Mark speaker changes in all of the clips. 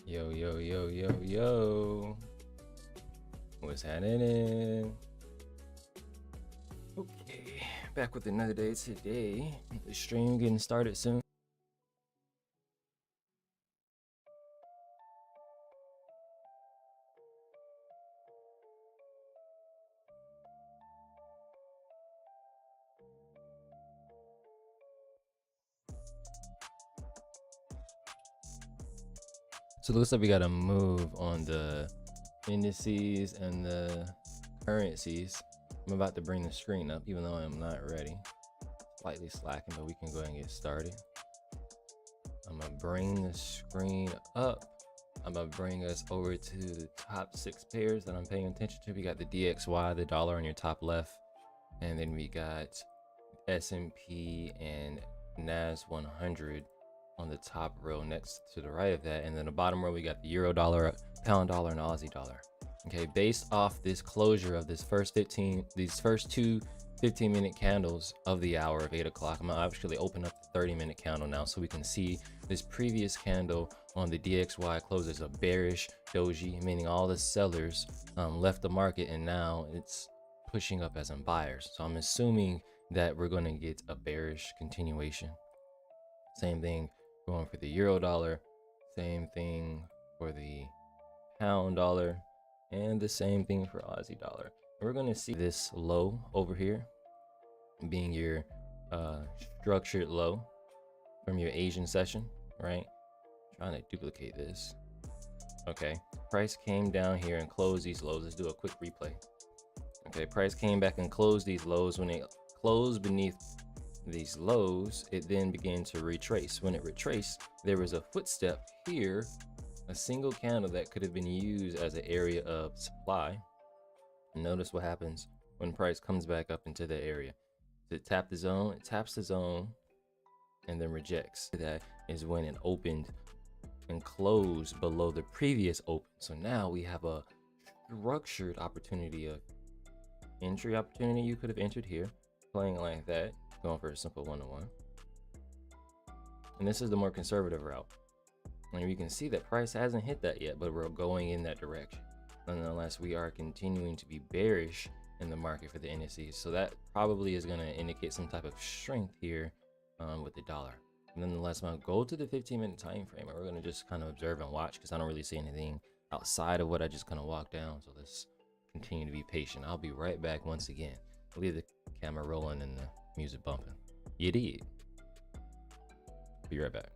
Speaker 1: Yo, yo, yo, yo, yo. What's happening? Okay, back with another day today. The stream getting started soon. So it looks like we got to move on the indices and the currencies. I'm about to bring the screen up, even though I'm not ready. Slightly slacking, but we can go ahead and get started. I'm gonna bring the screen up. I'm gonna bring us over to the top 6 pairs that I'm paying attention to. We got the DXY, the dollar on your top left, and then we got S&P and NAS100 on the top row next to the right of that, and then the bottom row we got the euro dollar, pound dollar, and Aussie dollar. Okay, based off this closure of these first two 15-minute candles of the hour of 8 o'clock, I'm gonna actually open up the 30-minute candle now so we can see this previous candle on the DXY closes a bearish doji, meaning all the sellers left the market, and now it's pushing up as in buyers. So I'm assuming that we're going to get a bearish continuation. Same thing going for the euro dollar, same thing for the pound dollar, and the same thing for Aussie dollar. We're going to see this low over here being your structured low from your Asian session, right? Trying to duplicate this. Okay, price came down here and closed these lows. Let's do a quick replay. Okay, price came back and closed these lows. When it closed beneath these lows, it then began to retrace. When it retraced, there was a footstep here, a single candle that could have been used as an area of supply. And notice what happens when price comes back up into the area. Does it tap the zone? It taps the zone and then rejects. That is when it opened and closed below the previous open. So now we have a structured opportunity of entry opportunity. You could have entered here, playing like that, going for a simple 1-to-1. And this is the more conservative route. And you can see that price hasn't hit that yet, but we're going in that direction. Nonetheless, we are continuing to be bearish in the market for the indices. So that probably is going to indicate some type of strength here with the dollar. Nonetheless, I'm going to go to the 15-minute time frame, and we're going to just kind of observe and watch, because I don't really see anything outside of what I just kind of walked down. So let's continue to be patient. I'll be right back once again. I'll leave the camera rolling and the music bumping. You did. Be right back.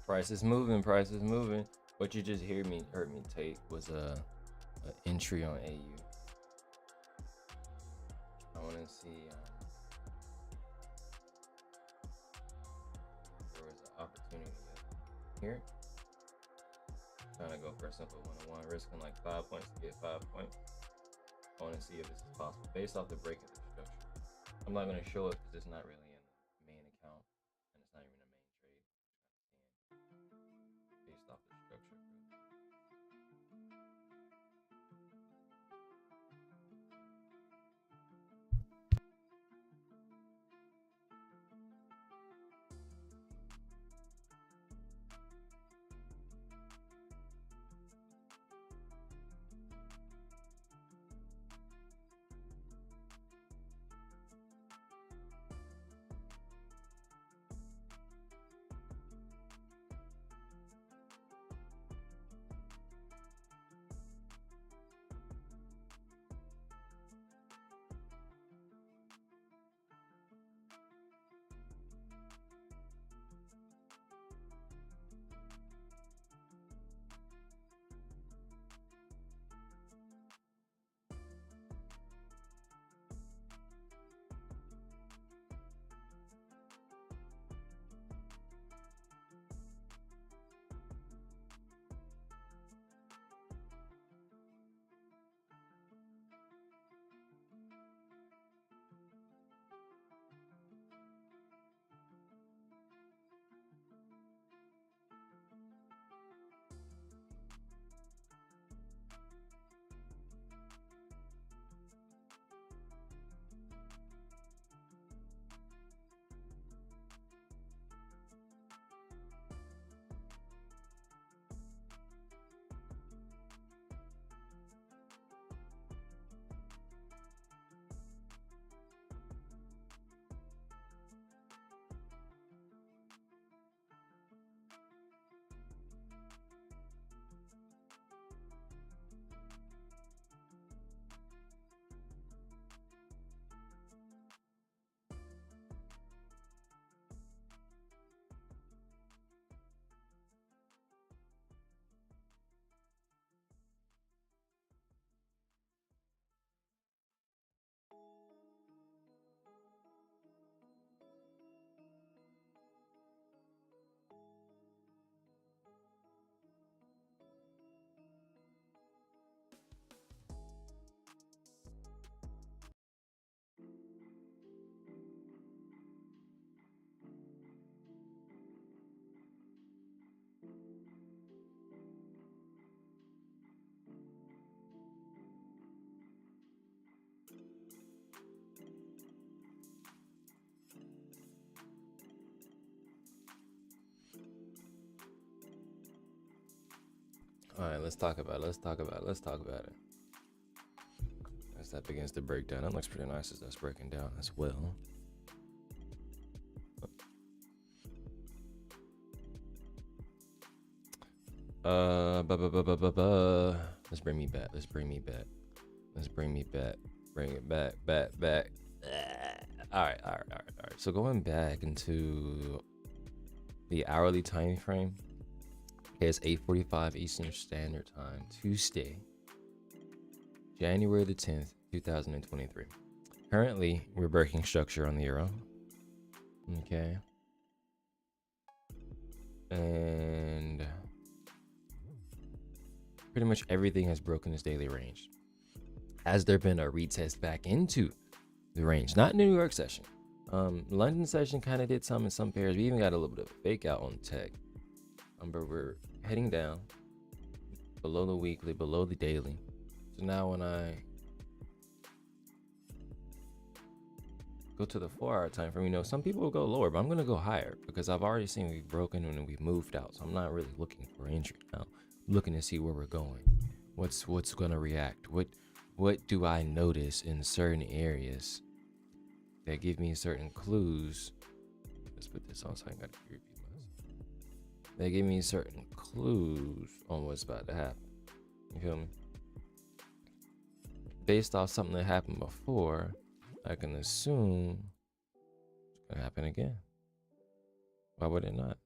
Speaker 1: Price is moving. Price is moving. What you just heard me take was a entry on AU. I want to see there was an opportunity here. Trying to go for a simple 1-on-1, risking like 5 points to get 5 points. I want to see if this is possible based off the break of the structure. I'm not going to show it because it's not really in the main account and it's not even a main trade. Based off the structure. All right, let's talk about it. Let's talk about it. As that begins to break down, that looks pretty nice as that's breaking down as well. Let's bring me back. Bring it back. All right. So going back into the hourly time frame. Okay, it's 8:45 Eastern Standard Time, Tuesday, January the 10th, 2023. Currently, we're breaking structure on the euro. Okay. And pretty much everything has broken its daily range. Has there been a retest back into the range? Not in the New York session. London session kind of did some in some pairs. We even got a little bit of a fake out on tech. But we're heading down below the weekly, below the daily. So now when I go to the 4-hour time frame, you know, some people will go lower, but I'm going to go higher because I've already seen we've broken and we've moved out. So I'm not really looking for entry now. I'm looking to see where we're going. What's going to react? What do I notice in certain areas that give me certain clues? Let's put this on so I got to repeat myself. They give me certain clues on what's about to happen. You feel me? Based off something that happened before, I can assume it's gonna happen again. Why would it not?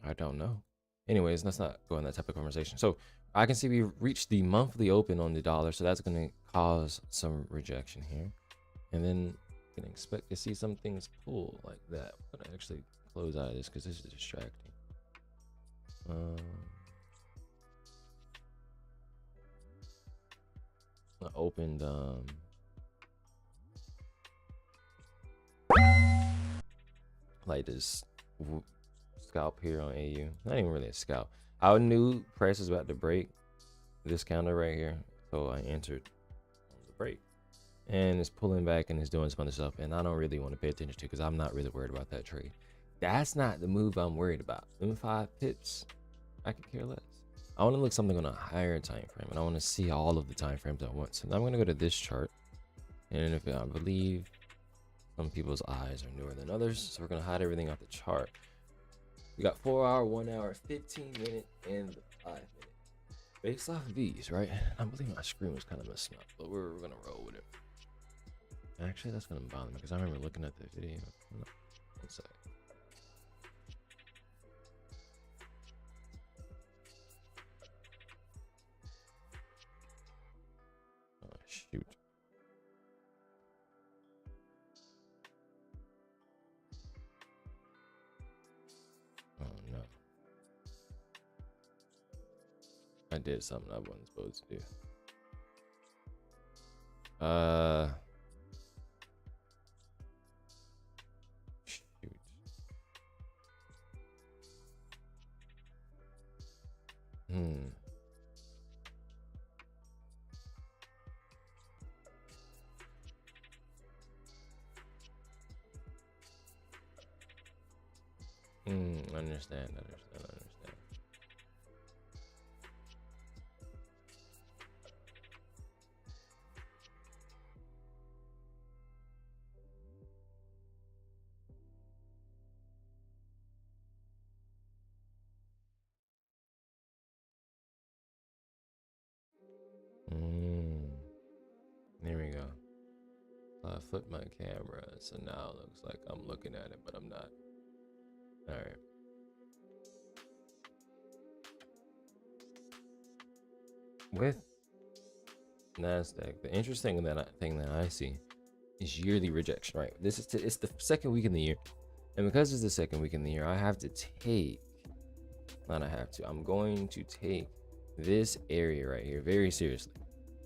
Speaker 1: I don't know. Anyways, let's not go in that type of conversation. So I can see we reached the monthly open on the dollar, so that's going to cause some rejection here, and then you can expect to see some things pull like that. I'm gonna actually close out of this because this is distracting. I opened like this scalp here on AU. Not even really a scalp. I knew price was about to break this counter right here, so I entered on the break, and it's pulling back and it's doing some other stuff, and I don't really want to pay attention to because I'm not really worried about that trade. That's not the move I'm worried about. Them 5 pips, I could care less. I want to look something on a higher time frame, and I want to see all of the time frames at once. And I'm going to go to this chart, and if I believe some people's eyes are newer than others, so we're going to hide everything off the chart. We got 4 hour, 1 hour, 15 minute, and 5 minute. Based off of these, right? I believe my screen was kind of messing up, but we're going to roll with it. Actually, that's going to bother me because I remember looking at the video. One second. Oh, shoot. Oh, no. I did something I wasn't supposed to do. Shoot. Understand. There we go. I flipped my camera, so now it looks like I'm looking at it, but I'm not. All right. With NASDAQ, the interesting thing that I see is yearly rejection, right? It's the second week in the year, and because it's the second week in the year, I'm going to take this area right here very seriously.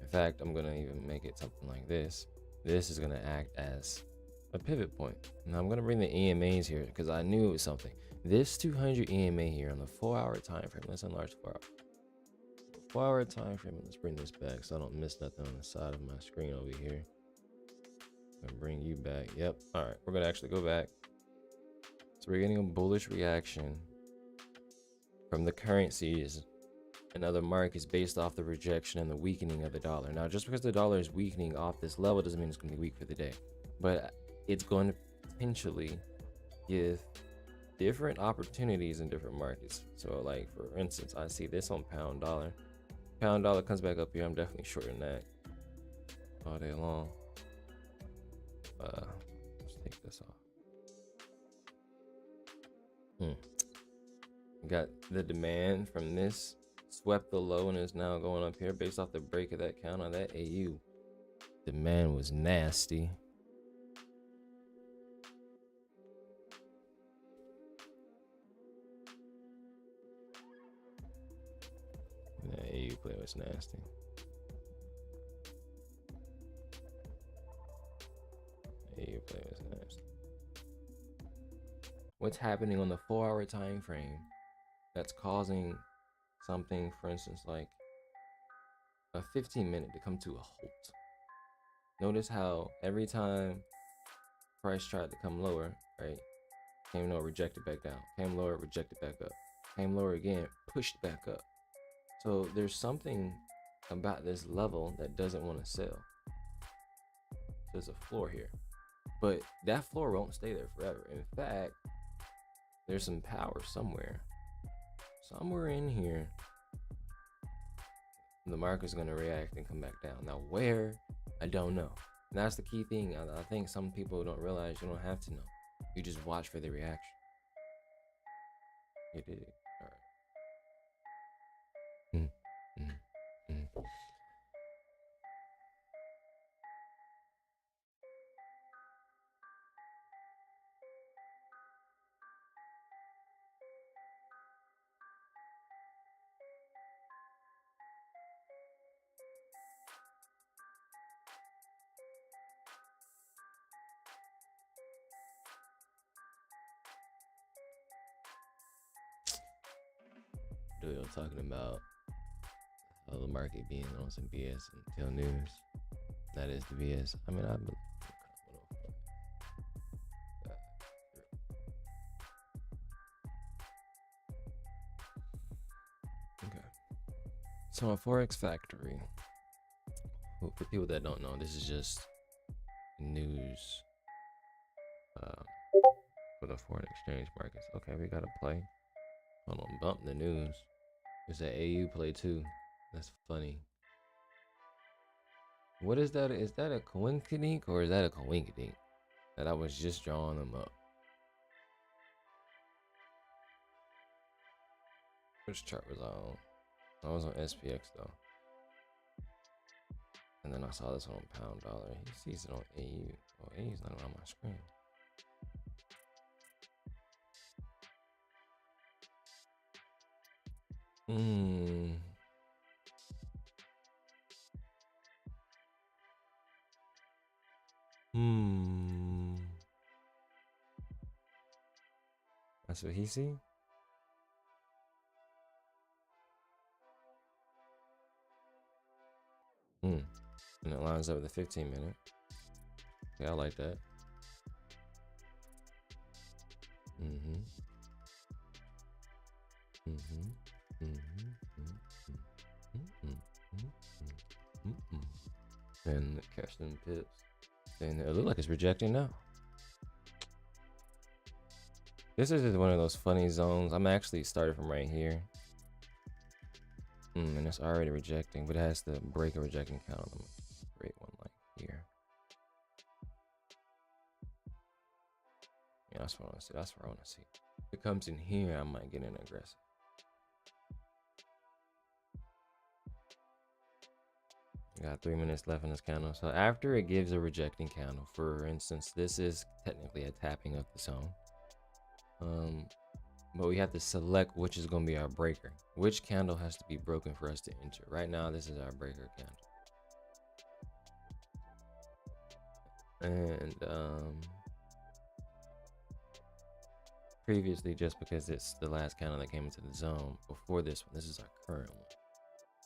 Speaker 1: In fact, I'm gonna even make it something like this. This is gonna act as a pivot point. Now I'm gonna bring the EMAs here because I knew it was something. This 200 EMA here on the 4 hour time frame. Let's enlarge 4 hour. 4 hour time frame. Let's bring this back so I don't miss nothing on the side of my screen over here. I'm gonna bring you back. Yep. All right, we're gonna actually go back. So we're getting a bullish reaction from the currencies and other markets based off the rejection and the weakening of the dollar. Now, just because the dollar is weakening off this level doesn't mean it's going to be weak for the day, but it's going to potentially give different opportunities in different markets. So like, for instance, I see this on pound dollar. Pound dollar comes back up here. I'm definitely shorting that all day long. Let's take this off. Got the demand from this, swept the low and is now going up here based off the break of that count on that AU. Demand was nasty. That AU play was nasty. AU play was nasty. What's happening on the 4 hour time frame that's causing something, for instance, like a 15 minute to come to a halt? Notice how every time price tried to come lower, right? Came lower, rejected back down. Came lower, rejected back up. Came lower again, pushed back up. So there's something about this level that doesn't want to sell. There's a floor here, but that floor won't stay there forever. In fact, there's some power somewhere in here. The market's going to react and come back down. Now where, I don't know. And that's the key thing. I think some people don't realize you don't have to know. You just watch for the reaction. You did. All right. Dude, I'm talking about the market being on some BS until news. That is the BS. I mean, I believe. Okay. So a Forex Factory. For people that don't know, this is just news for the foreign exchange markets. Okay, we gotta play. Hold on, bump the news. It's an AU play too. That's funny. What is that? Is that a coinkydink or is that a coinkydink? That I was just drawing them up. Which chart was I on? I was on SPX though. And then I saw this one on pound dollar. He sees it on AU. Oh, AU's not on my screen. That's what he see? And it lines up with the 15-minute. Yeah, I like that. And catch them pips. And it looks like it's rejecting now. This is one of those funny zones. I'm actually started from right here. And it's already rejecting, but it has to break a rejecting count. I'm gonna create one like here. Yeah, that's what I want to see. That's what I want to see. If it comes in here, I might get in aggressive. We got 3 minutes left in this candle. So after it gives a rejecting candle, for instance, this is technically a tapping of the zone. But we have to select which is going to be our breaker. Which candle has to be broken for us to enter. Right now, this is our breaker candle. And previously, just because it's the last candle that came into the zone, before this one, this is our current one.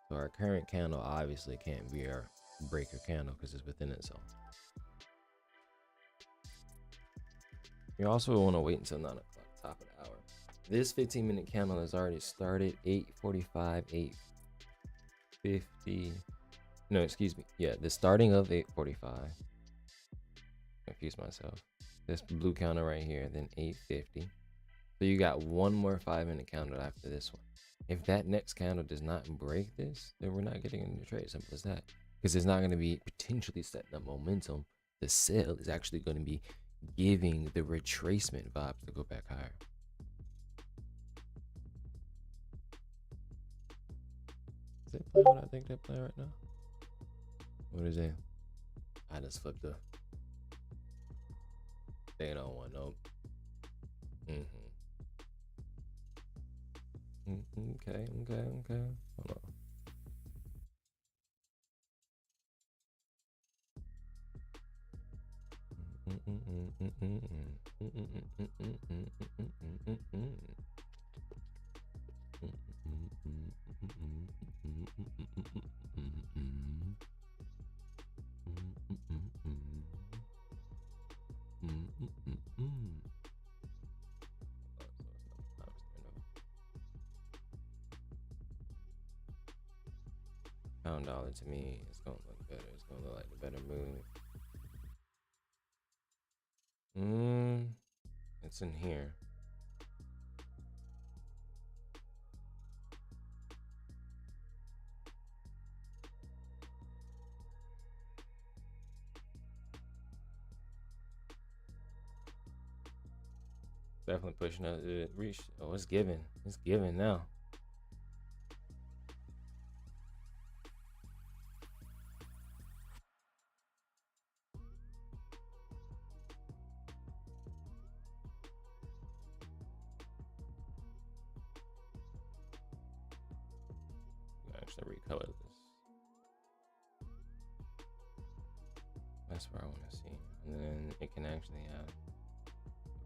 Speaker 1: So our current candle obviously can't be our breaker candle because it's within its zone. You also want to wait until 9 o'clock, top of the hour. This 15-minute candle has already started 8:45, 8:50. No, excuse me. Yeah, the starting of 8:45. Confuse myself. This blue counter right here, then 8:50. So you got one more 5-minute candle after this one. If that next candle does not break this, then we're not getting into the trade. Simple as that. Because it's not going to be potentially setting up momentum. The sell is actually going to be giving the retracement vibes to go back higher. Is it playing what I think they're playing right now? What is it? I just flipped up. They don't want no. Okay. Hold on. Pound dollar to me, it's gonna look better. It's gonna look like the better move. It's in here. Definitely pushing us. It reached. Oh, it's giving. It's giving now. Actually recolor this. That's where I want to see, and then it can actually have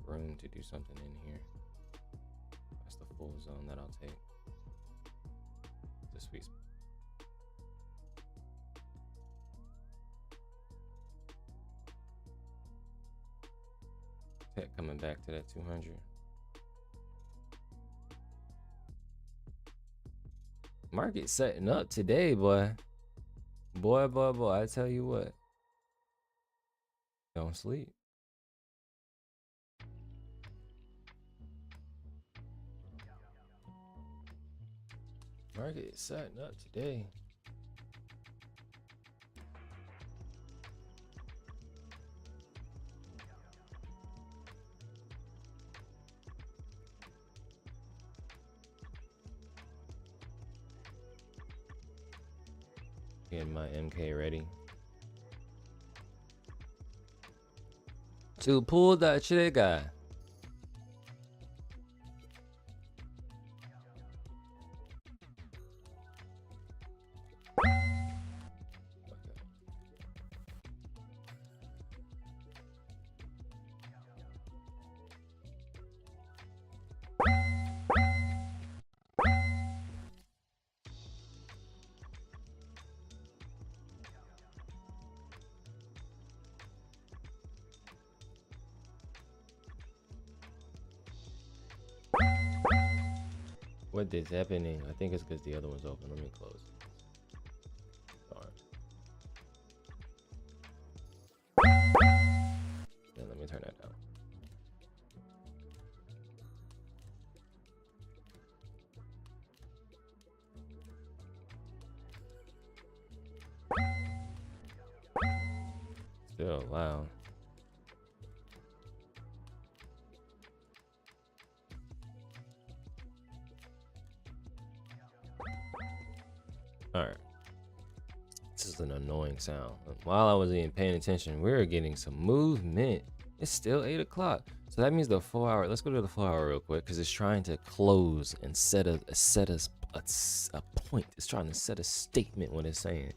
Speaker 1: room to do something in here. That's the full zone that I'll take. The sweet spot. Tech coming back to that 200. Market setting up today, boy. Boy, I tell you what. Don't sleep. Market is setting up today. Getting my MK ready to pull that trigger. What is happening? I think it's because the other one's open. Let me close it. Alright. Yeah, let me turn that down. Still loud. Alright. This is an annoying sound. While I wasn't even paying attention, we were getting some movement. It's still 8 o'clock. So that means the 4 hour. Let's go to the 4 hour real quick because it's trying to close and set a point. It's trying to set a statement when it's saying.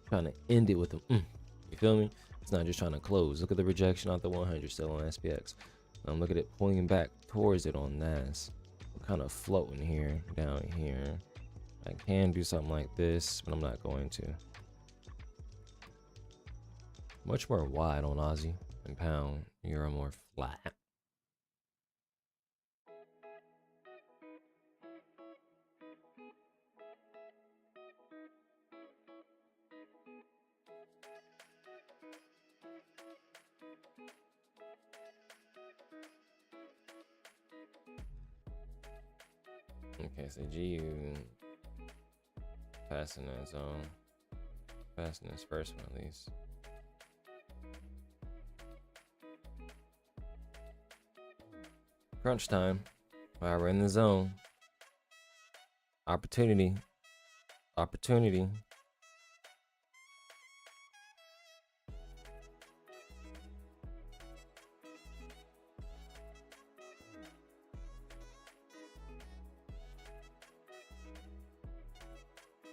Speaker 1: Trying to end it with a You feel me? It's not just trying to close. Look at the rejection on the 100 still on SPX. Look at it pulling back towards it on NAS. We're kind of floating here, down here. I can do something like this, but I'm not going to. Much more wide on Aussie and pound. Euro more flat. Okay, so GU passing that zone. Passing this first one at least. Crunch time. While we're in the zone. Opportunity. Opportunity.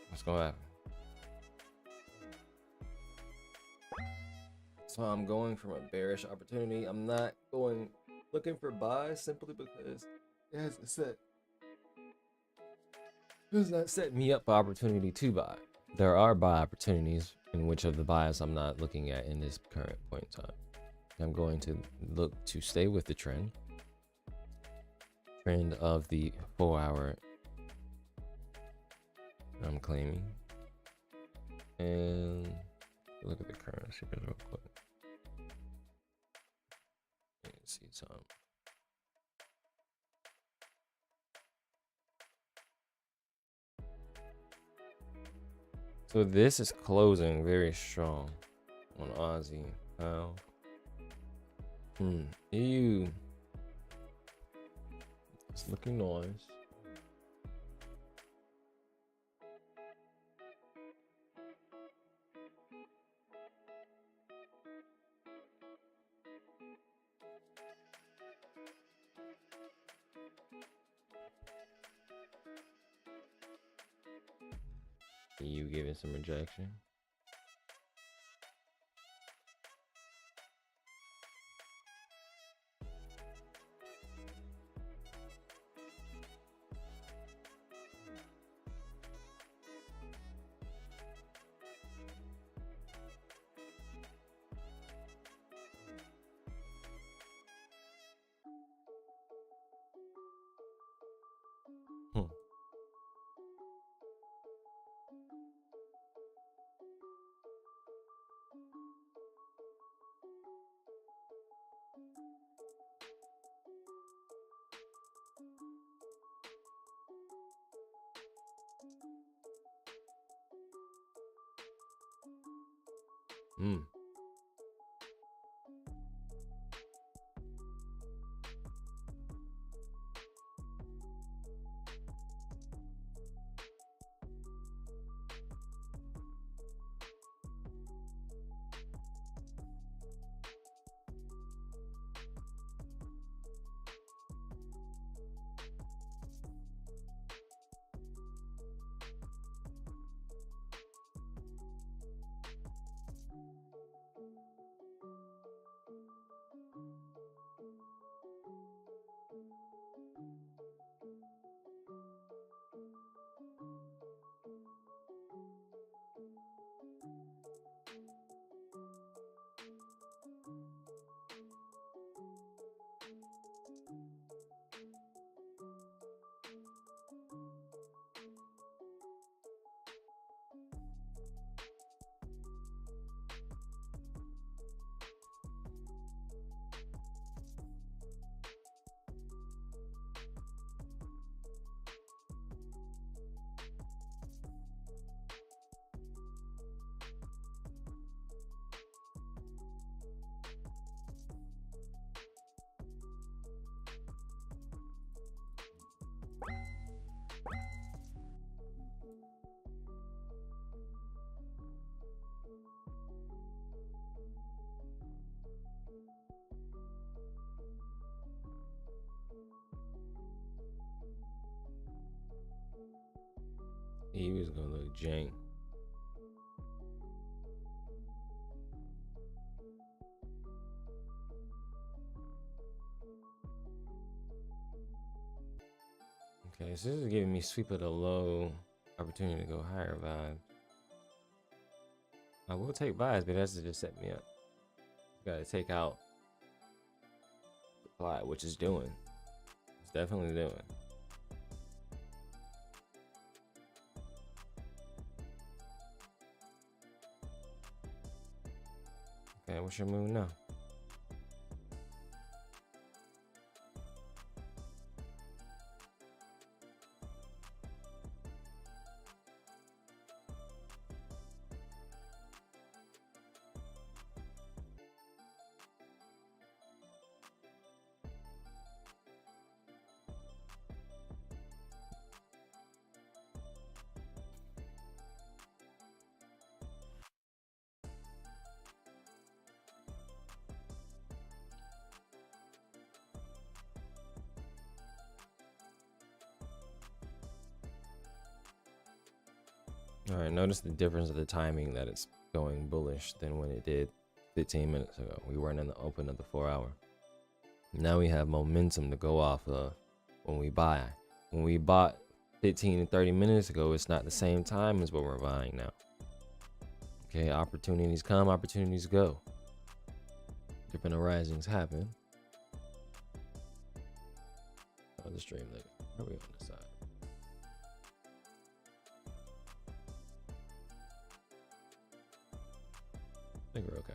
Speaker 1: What's gonna happen? So I'm going from a bearish opportunity. I'm not going looking for buys simply because it hasn't set. It does not set me up for opportunity to buy. There are buy opportunities in which of the buys I'm not looking at in this current point in time. I'm going to look to stay with the trend of the 4 hour I'm claiming, and look at the currency real quick. You can see some. So this is closing very strong on Aussie. How? EU It's looking nice. You giving some rejection. Hmm. He was gonna look jank. Okay, so this is giving me sweep of the low, opportunity to go higher vibe. I will take buys, but that's to just set me up. Gotta take out supply, which is doing. It's definitely doing. Okay, what's your move now? All right, notice the difference of the timing that it's going bullish than when it did 15 minutes ago. We weren't in the open of the 4-hour. Now we have momentum to go off of when we buy. When we bought 15 and 30 minutes ago, it's not the same time as what we're buying now. Okay, opportunities come, opportunities go. Different arisings happen. Oh, the stream, look. Are we on the side? I think we're okay.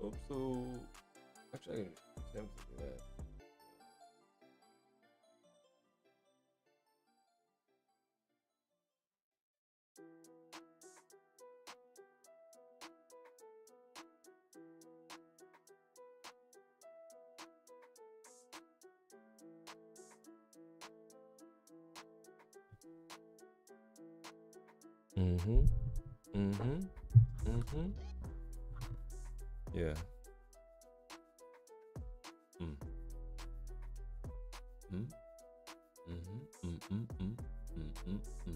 Speaker 1: Oh, so actually, I can attempt to do that. Mm-hmm. Mm-hmm. Mm-hmm. Yeah. Mm. Mm. Mm-hmm. Mm-hmm. Mm-hmm. Mm-hmm.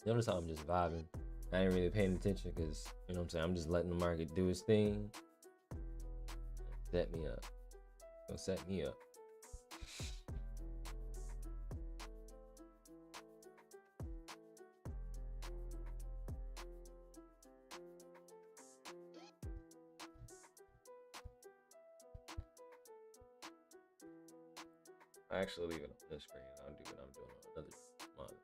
Speaker 1: Notice how I'm just vibing. I ain't really paying attention because, you know what I'm saying, I'm just letting the market do its thing. Set me up. It'll set me up. I actually leave it on this screen. I'll do what I'm doing on another monitor.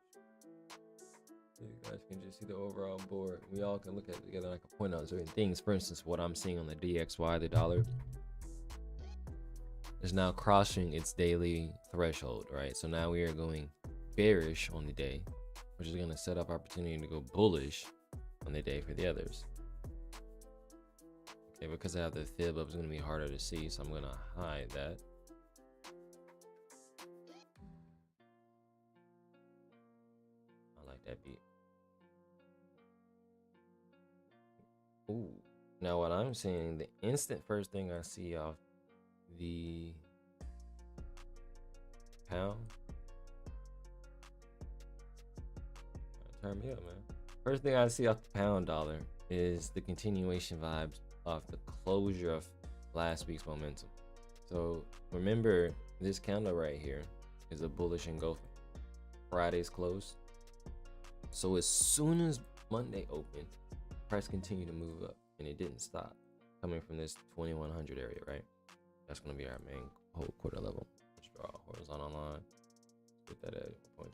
Speaker 1: So you guys can just see the overall board. We all can look at it together. And I can point out certain things. For instance, what I'm seeing on the DXY, the dollar, is now crossing its daily threshold, right? So now we are going bearish on the day, which is going to set up opportunity to go bullish on the day for the others. Okay, because I have the fib up, it's going to be harder to see, so I'm going to hide that. I like that beat. Ooh. Now what I'm seeing, the instant first thing I see off the pound, turn me up, man. First thing I see off the pound dollar is the continuation vibes off the closure of last week's momentum. So remember, this candle right here is a bullish engulfing. Friday's close. So as soon as Monday opened, price continued to move up, and it didn't stop, coming from this 2100 area, right? That's going to be our main whole quarter level. Let's draw a horizontal line. Let's put that at 0.21.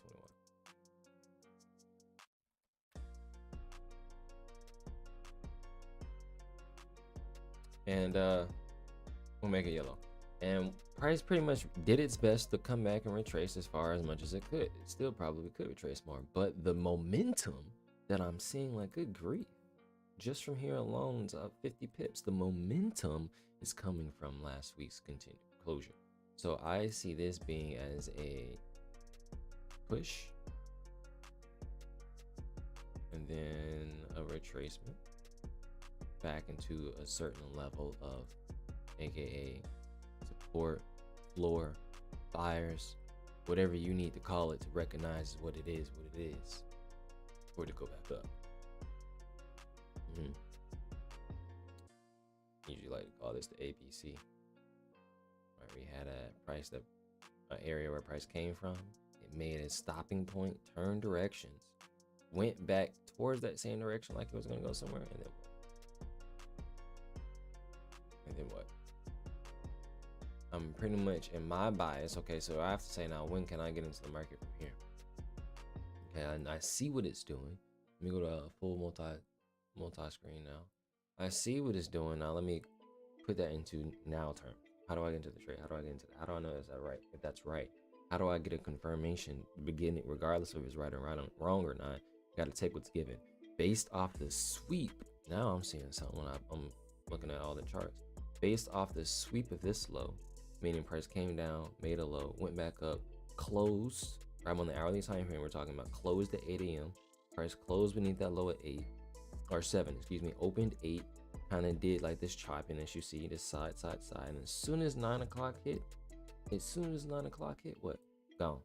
Speaker 1: And we'll make it yellow. And price pretty much did its best to come back and retrace as far as much as it could. It still probably could retrace more, but the momentum that I'm seeing, like, good grief, just from here alone, it's up 50 pips. The momentum is coming from last week's continued closure. So I see this being as a push and then a retracement back into a certain level of AKA support, floor, buyers, whatever you need to call it to recognize what it is, for it to go back up. Usually like to call this the ABC. Right, we had a price, that an area where price came from. It made a stopping point, turned directions, went back towards that same direction like it was gonna go somewhere, and then what? I'm pretty much in my bias. Okay, so I have to say now, when can I get into the market from here? Okay, and I see what it's doing. Let me go to a full multi-screen now. I see what it's doing now. Let me put that into now term. How do I get into the trade? How do I get into that? How do I know is that right? If that's right, how do I get a confirmation beginning, regardless of if it's right or wrong or not? Got to take what's given based off the sweep. Now I'm seeing something when I'm looking at all the charts. Based off the sweep of this low, meaning price came down, made a low, went back up, closed. I'm on the hourly time frame. We're talking about closed at 8 a.m. Price closed beneath that low at 8 or 7, excuse me, opened 8, kind of did like this chopping as you see, this side, and as soon as 9 o'clock hit, what? Gone.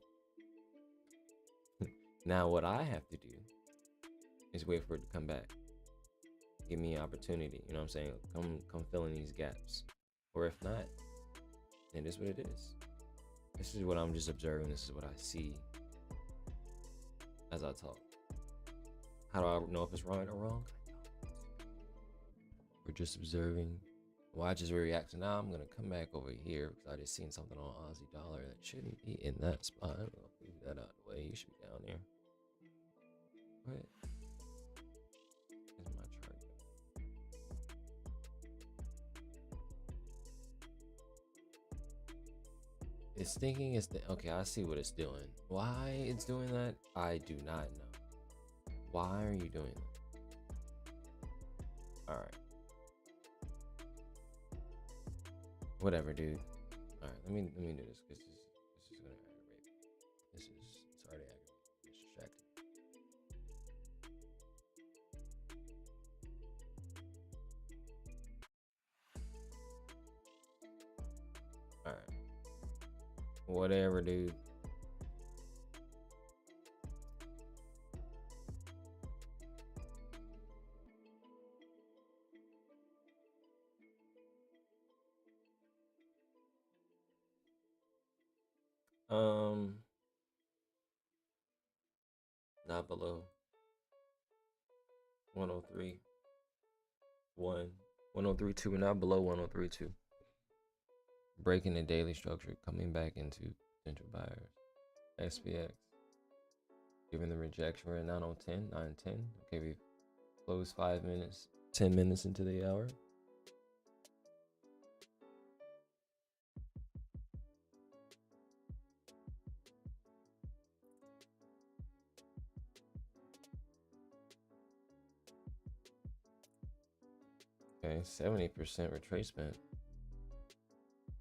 Speaker 1: Now what I have to do is wait for it to come back. Give me an opportunity, you know what I'm saying? Come fill in these gaps. Or if not, it is what it is. This is what I'm just observing. This is what I see as I talk. How do I know if it's right or wrong? We're just observing. Watch as we react. So now I'm gonna come back over here because I just seen something on Aussie dollar that shouldn't be in that spot. I don't know. Leave that out of the way. You should be down here. What? Is my chart? It's thinking it's the okay. I see what it's doing. Why it's doing that? I do not know. Why are you doing that? All right. Whatever, dude. All right, let me do this because this is gonna aggravate. It's already aggravating. It's distracting. All right. Whatever, dude. Not below 103. 1032, not below 1032. Breaking the daily structure, coming back into potential buyers. SPX. Given the rejection, we're at 9:10, 9:10. Okay, we've closed 5 minutes, 10 minutes into the hour. Okay, 70% retracement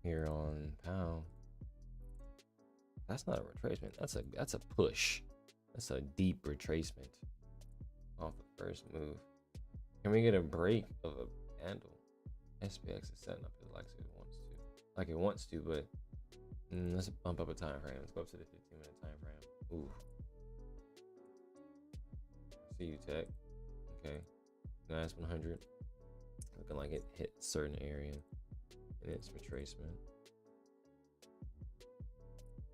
Speaker 1: here on pound. That's not a retracement. That's a push. That's a deep retracement off the first move. Can we get a break of a candle? SPX is setting up like it wants to, but let's bump up a time frame. Let's go up to the 15-minute time frame. Ooh. See you, tech. Okay. NAS100 looking like it hit a certain area in its retracement.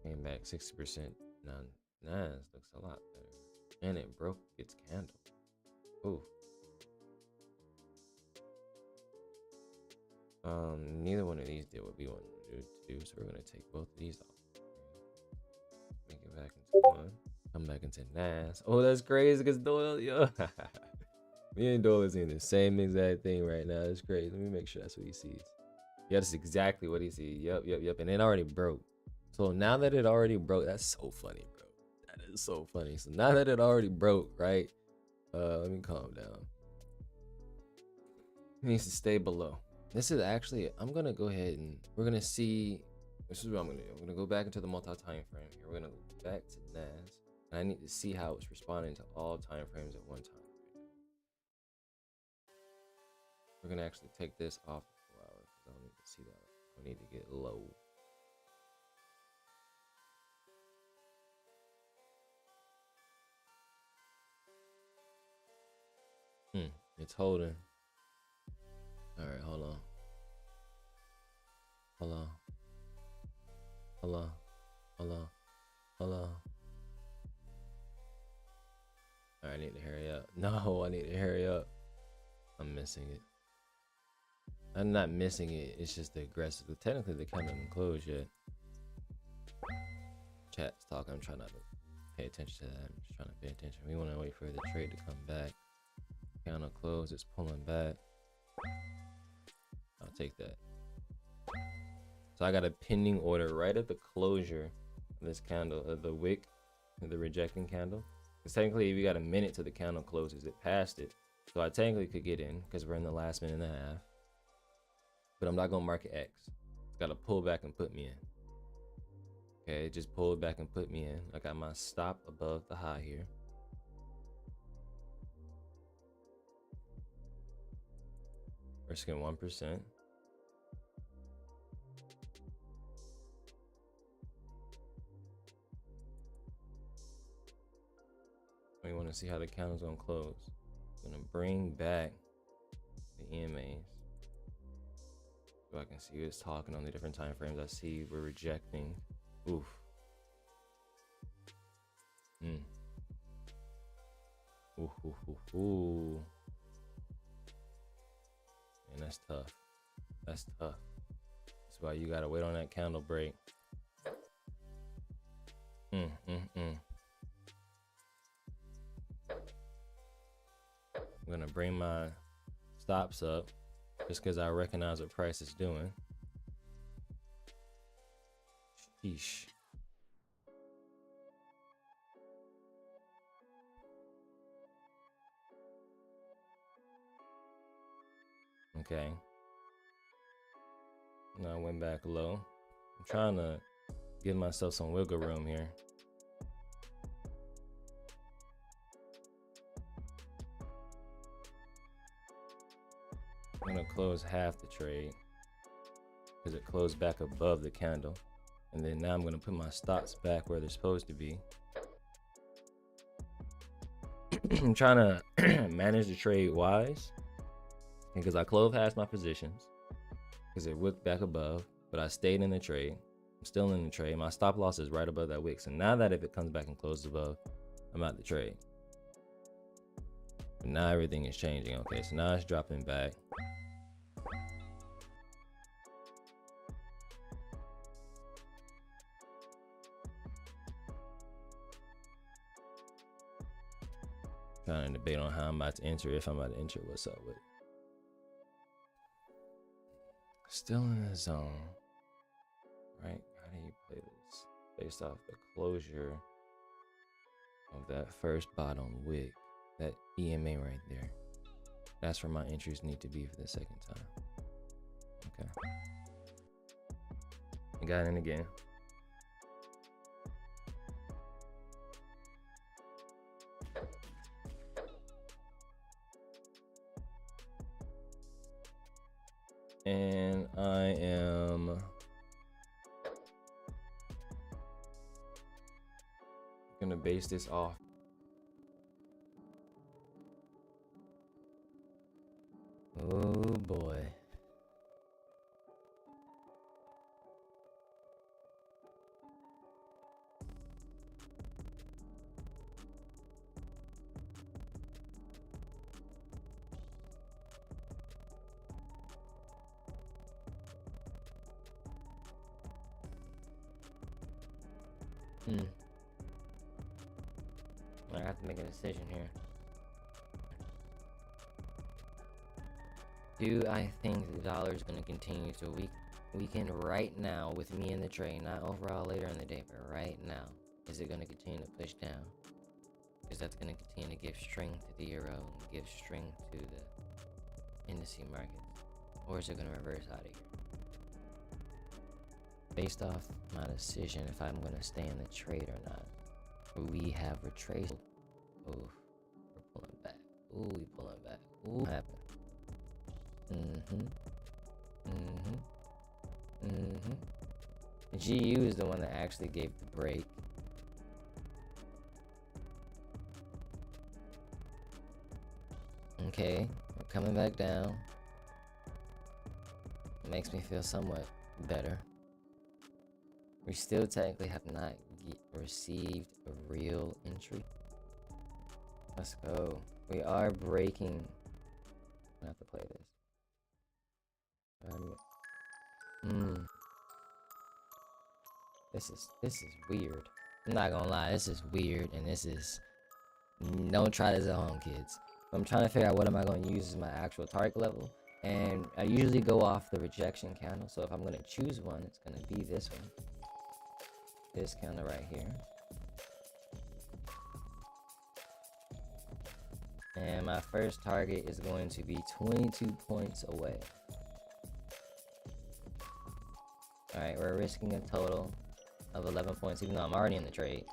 Speaker 1: Came back 60%. Now NAS looks a lot better, and it broke its candle. Ooh. Neither one of these did what we wanted to do, so we're gonna take both of these off. Make it back into one. Come back into NAS. Oh, that's crazy because Doyle, yo. Me and Doyle is in the same exact thing right now. It's crazy. Let me make sure that's what he sees. Yeah, that's exactly what he sees. Yep. And it already broke. So now that it already broke, that's so funny, bro. That is so funny. So now that it already broke, right? Let me calm down. It needs to stay below. This is actually, I'm gonna go ahead and we're gonna see. This is what I'm gonna do. I'm gonna go back into the multi-time frame here. We're gonna go back to NAS, and I need to see how it's responding to all time frames at one time. We're gonna actually take this off the 4 hours because I don't need to see that. I need to get low. It's holding. All right, hold on. All right, I need to hurry up. No, I need to hurry up. I'm missing it. I'm not missing it. It's just the aggressive. Technically, they can't even close yet. Chat's talking. I'm trying not to pay attention to that. I'm just trying to pay attention. We want to wait for the trade to come back. Candle close. It's pulling back. I'll take that. So I got a pending order right at the closure of this candle, of the wick, the rejecting candle. Because technically, we got a minute till the candle closes. It passed it. So I technically could get in because we're in the last minute and a half. But I'm not going to mark it X. It's got to pull back and put me in. Okay, it just pulled back and put me in. I got my stop above the high here. Risking 1%. We want to see how the candle's going to close. I'm going to bring back the EMAs. So I can see it's talking on the different time frames. I see we're rejecting. Oof. Ooh. that's tough. That's tough. That's why you gotta wait on that candle break. I'm gonna bring my stops up just because I recognize what price is doing. Sheesh. Okay. Now I went back low. I'm trying to give myself some wiggle room here. I'm gonna close half the trade because it closed back above the candle. And then now I'm gonna put my stops back where they're supposed to be. I'm trying to manage the trade wise because I closed half my positions because it wicked back above, but I stayed in the trade. I'm still in the trade. My stop loss is right above that wick. So now that if it comes back and closes above, I'm out the trade. But now everything is changing. Okay, so now it's dropping back. Trying to debate on how I'm about to enter, if I'm about to enter, what's up with it. Still in the zone, right? How do you play this? Based off the closure of that first bottom wick, that EMA right there. That's where my entries need to be for the second time. Okay. I got in again. And I am gonna base this off. Oh boy. I have to make a decision here. Do I think the dollar is going to continue to weaken right now with me in the trade? Not overall later in the day, but right now. Is it going to continue to push down? Because that's going to continue to give strength to the euro and give strength to the indice markets. Or is it going to reverse out of here? Based off my decision if I'm going to stay in the trade or not. We have retraced. Ooh, we're pulling back. Ooh, we pulling back. Ooh, what happened? The GU is the one that actually gave the break. Okay, we're coming back down. It makes me feel somewhat better. We still technically have not received a real entry. Let's go. We are breaking. I have to play this. This is weird. I'm not gonna lie, this is weird, and this is. Don't try this at home, kids. I'm trying to figure out what am I going to use as my actual target level, and I usually go off the rejection candle. So if I'm going to choose one, it's going to be this one. This candle right here. And my first target is going to be 22 points away. Alright, we're risking a total of 11 points, even though I'm already in the trade.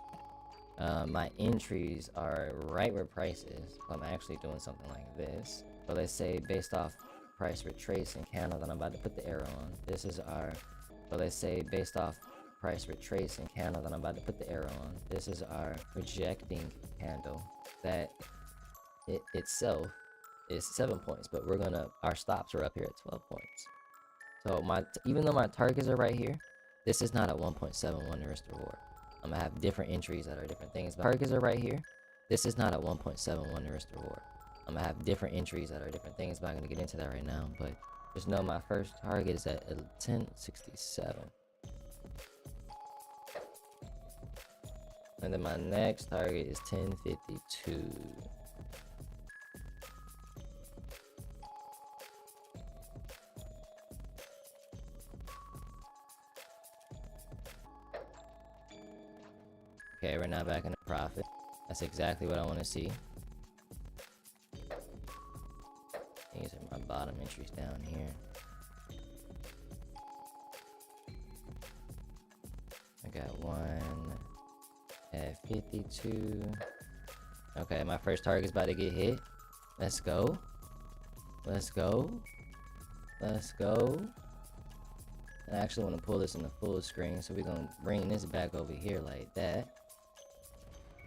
Speaker 1: My entries are right where price is. I'm actually doing something like this. But let's say based off price retracing candle that I'm about to put the arrow on. This is our, but let's say based off price retracing candle that I'm about to put the arrow on. This is our rejecting candle that it itself is 7 points, but we're gonna, our stops are up here at 12 points. So even though my targets are right here, this is not a 1.71 risk reward. I'm gonna have different entries that are different things. But targets are right here. This is not a 1.71 risk reward. I'm gonna have different entries that are different things, but I'm gonna get into that right now. But Just know my first target is at 1067. And then my next target is 1052. Okay, we're now back in a profit. That's exactly what I want to see. These are my bottom entries down here. I got one at 52. Okay, my first target's about to get hit. Let's go. Let's go. Let's go. I actually want to pull this in the full screen, so we're going to bring this back over here like that.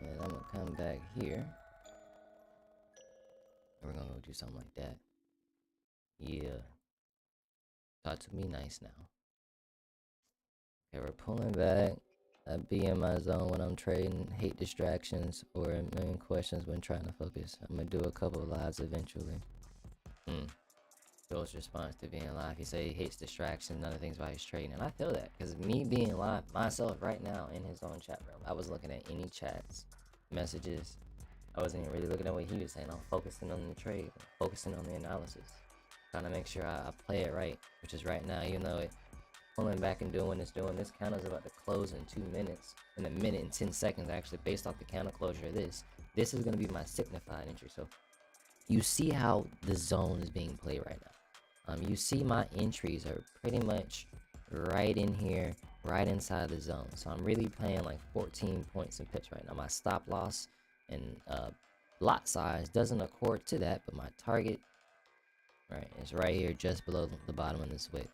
Speaker 1: And I'm going to come back here. We're going to go do something like that. Yeah. Talk to me nice now. Okay, we're pulling back. I be in my zone when I'm trading. Hate distractions or a million questions when trying to focus. I'm going to do a couple of lives eventually. Joel's response to being live. He said he hates distractions and other things while he's trading. And I feel that, because me being live myself right now in his own chat room, I wasn't looking at any chats, messages. I wasn't even really looking at what he was saying. I'm focusing on the trade, focusing on the analysis, trying to make sure I play it right, which is right now. Even though it pulling back and doing this counter is about to close in 2 minutes, in a minute and 10 seconds actually, based off the counter closure of this is going to be my signified entry. So you see how the zone is being played right now. You see my entries are pretty much right in here, right inside the zone. So I'm really playing like 14 points and pips right now. My stop loss and lot size doesn't accord to that, but my target, right, is right here just below the bottom of this wick.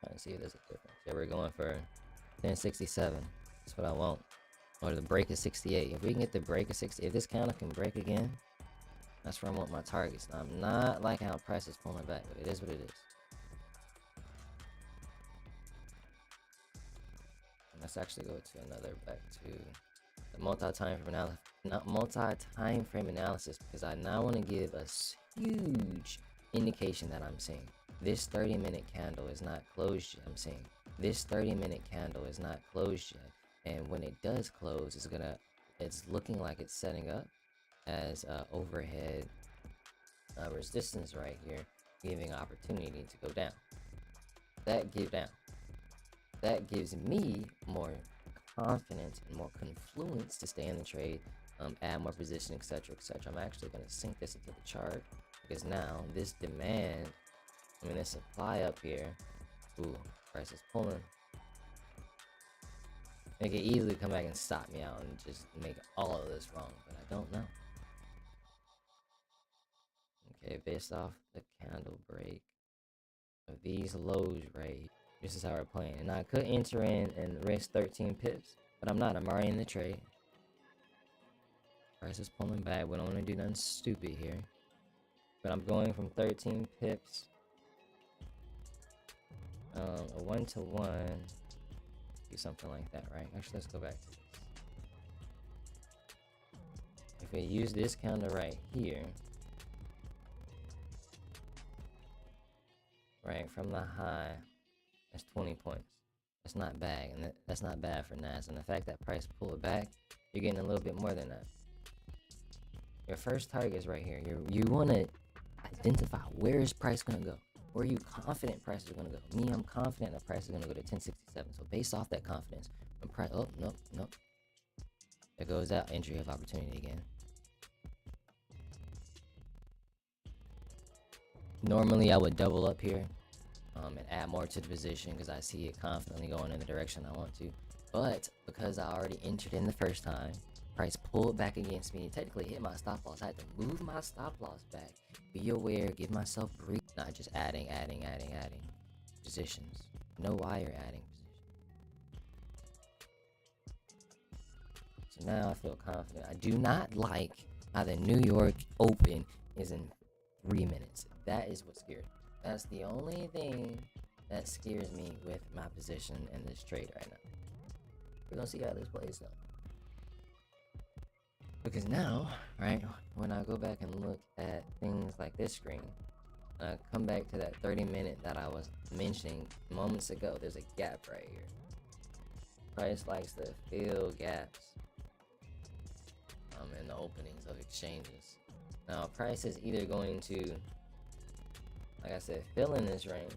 Speaker 1: Trying to see if there's a difference. Yeah, we're going for 1067. That's what I want. Or the break of 68. If we can get the break of 60, if this counter can break again, that's where I want my targets. Now, I'm not liking how price is pulling back, but it is what it is. And let's actually go to another, back to the multi-time frame analysis, because I now want to give a huge indication that I'm seeing this 30-minute candle is not closed yet. I'm saying this 30-minute candle is not closed yet, and when it does close, it's looking like it's setting up as overhead resistance right here, giving opportunity to go down. That gives me more confidence and more confluence to stay in the trade, add more position, etc., etc. I'm actually going to sync this into the chart, because now this demand, this supply up here, ooh, price is pulling. It could easily come back and stop me out and just make all of this wrong, but I don't know. Okay, based off the candle break of these lows right here, this is how we're playing. And I could enter in and risk 13 pips, but I'm not. I'm already in the trade. Price is pulling back. We don't want to do nothing stupid here. But I'm going from 13 pips. A 1-to-1. Do something like that, right? Actually, let's go back to this. If we use this counter right here, right from the high, that's 20 points. That's not bad, and that's not bad for NAS. And the fact that price pulled back, you're getting a little bit more than that. Your first target is right here. You want to identify, where is price going to go? Where are you confident price is going to go? Me, I'm confident that price is going to go to 1067. So based off that confidence, when price, oh, nope. There goes that entry of opportunity again. Normally, I would double up here and add more to the position, because I see it confidently going in the direction I want to. But because I already entered in the first time, price pulled back against me and technically hit my stop loss. I had to move my stop loss back. Be aware, give myself breathe, not just adding positions. No wire adding positions. So now I feel confident. I do not like how the New York Open is in 3 minutes. That is what scares me. That's the only thing that scares me with my position in this trade right now. We're gonna see how this plays though. Because now, right, when I go back and look at things like this screen, come back to that 30-minute that I was mentioning moments ago, there's a gap right here. Price likes to fill gaps in the openings of exchanges. Now, price is either going to, like I said, fill in this range,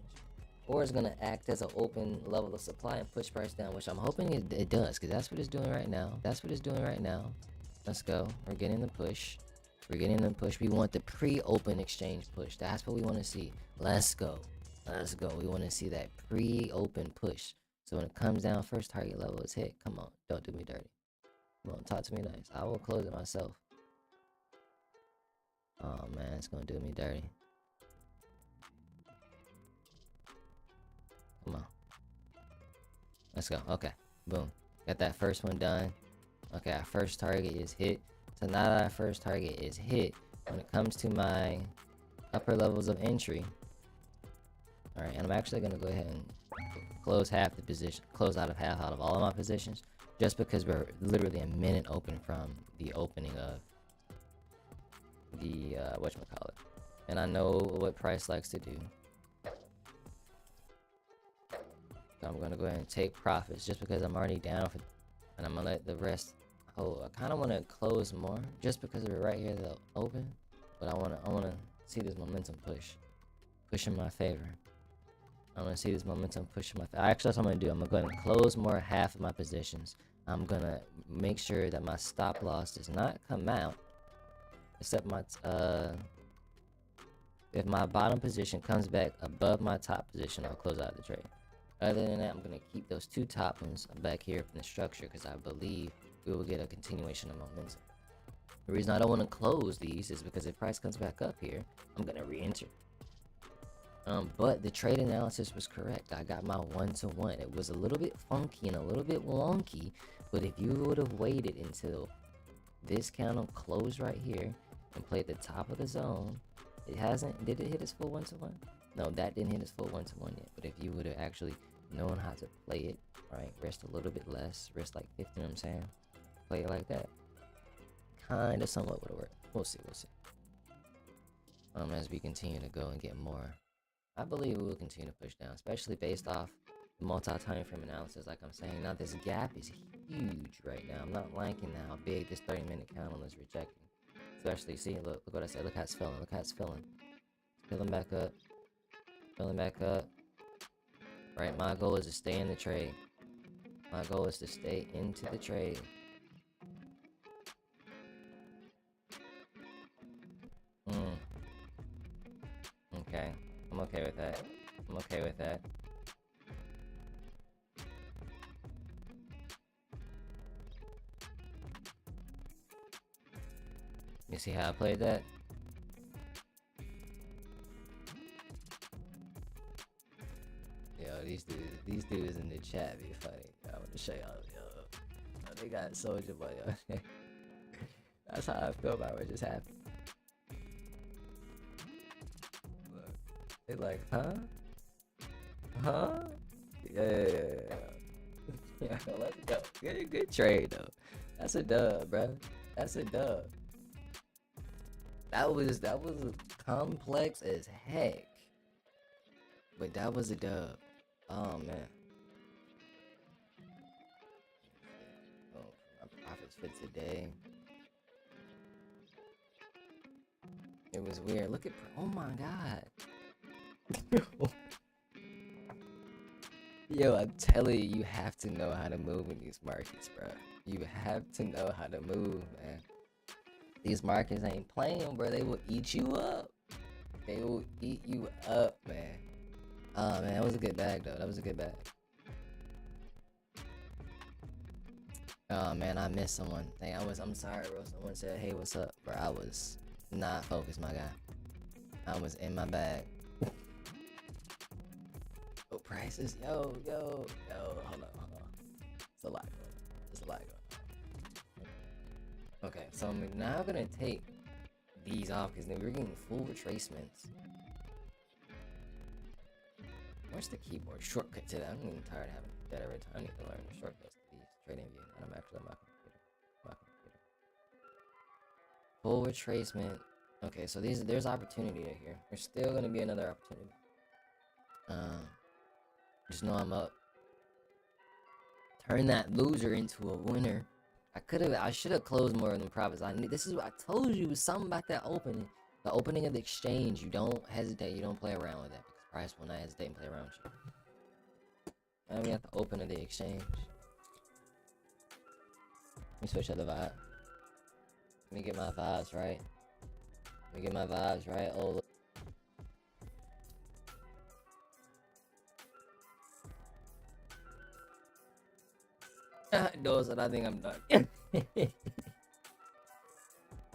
Speaker 1: or it's going to act as an open level of supply and push price down, which I'm hoping it does, because that's what it's doing right now. That's what it's doing right now. Let's go. We're getting the push. We're getting the push. We want the pre-open exchange push. That's what we want to see. Let's go. Let's go. We want to see that pre-open push. So when it comes down, first target level is hit. Come on. Don't do me dirty. Come on. Talk to me nice. I will close it myself. Oh, man. It's going to do me dirty. Come on. Let's go. Okay. Boom. Got that first one done. Okay, our first target is hit. So now that our first target is hit, when it comes to my upper levels of entry, all right, and I'm actually gonna go ahead and close half the position, close out of all of my positions, just because we're literally a minute open from the opening of the whatchamacallit. And I know what price likes to do. So I'm gonna go ahead and take profits just because I'm already down for, and I'm gonna let the rest hold. I kind of want to close more just because we're right here to open, but I wanna see this momentum push in my favor. I want to see this momentum push in my favor. Actually, that's what I'm gonna do. I'm gonna go ahead and close more half of my positions. I'm gonna make sure that my stop loss does not come out, except my if my bottom position comes back above my top position, I'll close out the trade. Other than that, I'm going to keep those two top ones back here in the structure because I believe we will get a continuation of momentum. The reason I don't want to close these is because if price comes back up here, I'm going to re-enter. But the trade analysis was correct. I got my 1-to-1. It was a little bit funky and a little bit wonky, but if you would have waited until this candle closed right here and played the top of the zone, it hasn't. Did it hit its full 1-to-1? No, that didn't hit its full 1-to-1 yet. But if you would have actually known how to play it, right, rest a little bit less, rest like 50, you know what I'm saying? Play it like that. Kind of somewhat would have worked. We'll see. As we continue to go and get more, I believe we will continue to push down, especially based off the multi-time frame analysis, like I'm saying. Now, this gap is huge right now. I'm not liking how big this 30-minute candle is rejecting. Especially, see, look what I said. Look how it's filling. Look how it's filling. Filling back up. Filling back up. Right, my goal is to stay in the trade. My goal is to stay into the trade. Okay, I'm okay with that. I'm okay with that. You see how I played that? Yo, these dudes in the chat be funny. I want to show y'all. Yo, they got Soldier Boy. Yo. That's how I feel about what just happened. Look, they like, huh? Huh? Yeah. Yeah, let's go. Good trade though. That's a dub, bro. That's a dub. That was complex as heck, but that was a dub. Oh man. Oh, my profits for today. It was weird. Look at, oh my god. Yo, I'm telling you, you have to know how to move in these markets, bro. You have to know how to move, man. These markets ain't playing, bro. They will eat you up. They will eat you up, man. Oh, man, that was a good bag, though. That was a good bag. Oh, man, I missed someone. Dang, I'm sorry, bro. Someone said, hey, what's up? Bro, I was not focused, my guy. I was in my bag. Oh, prices. Yo. Hold on. It's a lot going on. Okay, so I'm now gonna take these off because we're getting full retracements. Where's the keyboard shortcut to that? I'm getting tired of having that every time. I need to learn the shortcuts to these trading views. And I'm actually on my computer.
Speaker 2: Full retracement. Okay, so there's opportunity here. There's still gonna be another opportunity. Just know I'm up. Turn that loser into a winner. I should have closed more than profits. This is what I told you. Something about that opening. The opening of the exchange. You don't hesitate. You don't play around with that, because price will not hesitate and play around with you. And we have the open of the exchange. Let me switch up the vibe. Let me get my vibes right. Oh, look. Those that I think I'm done.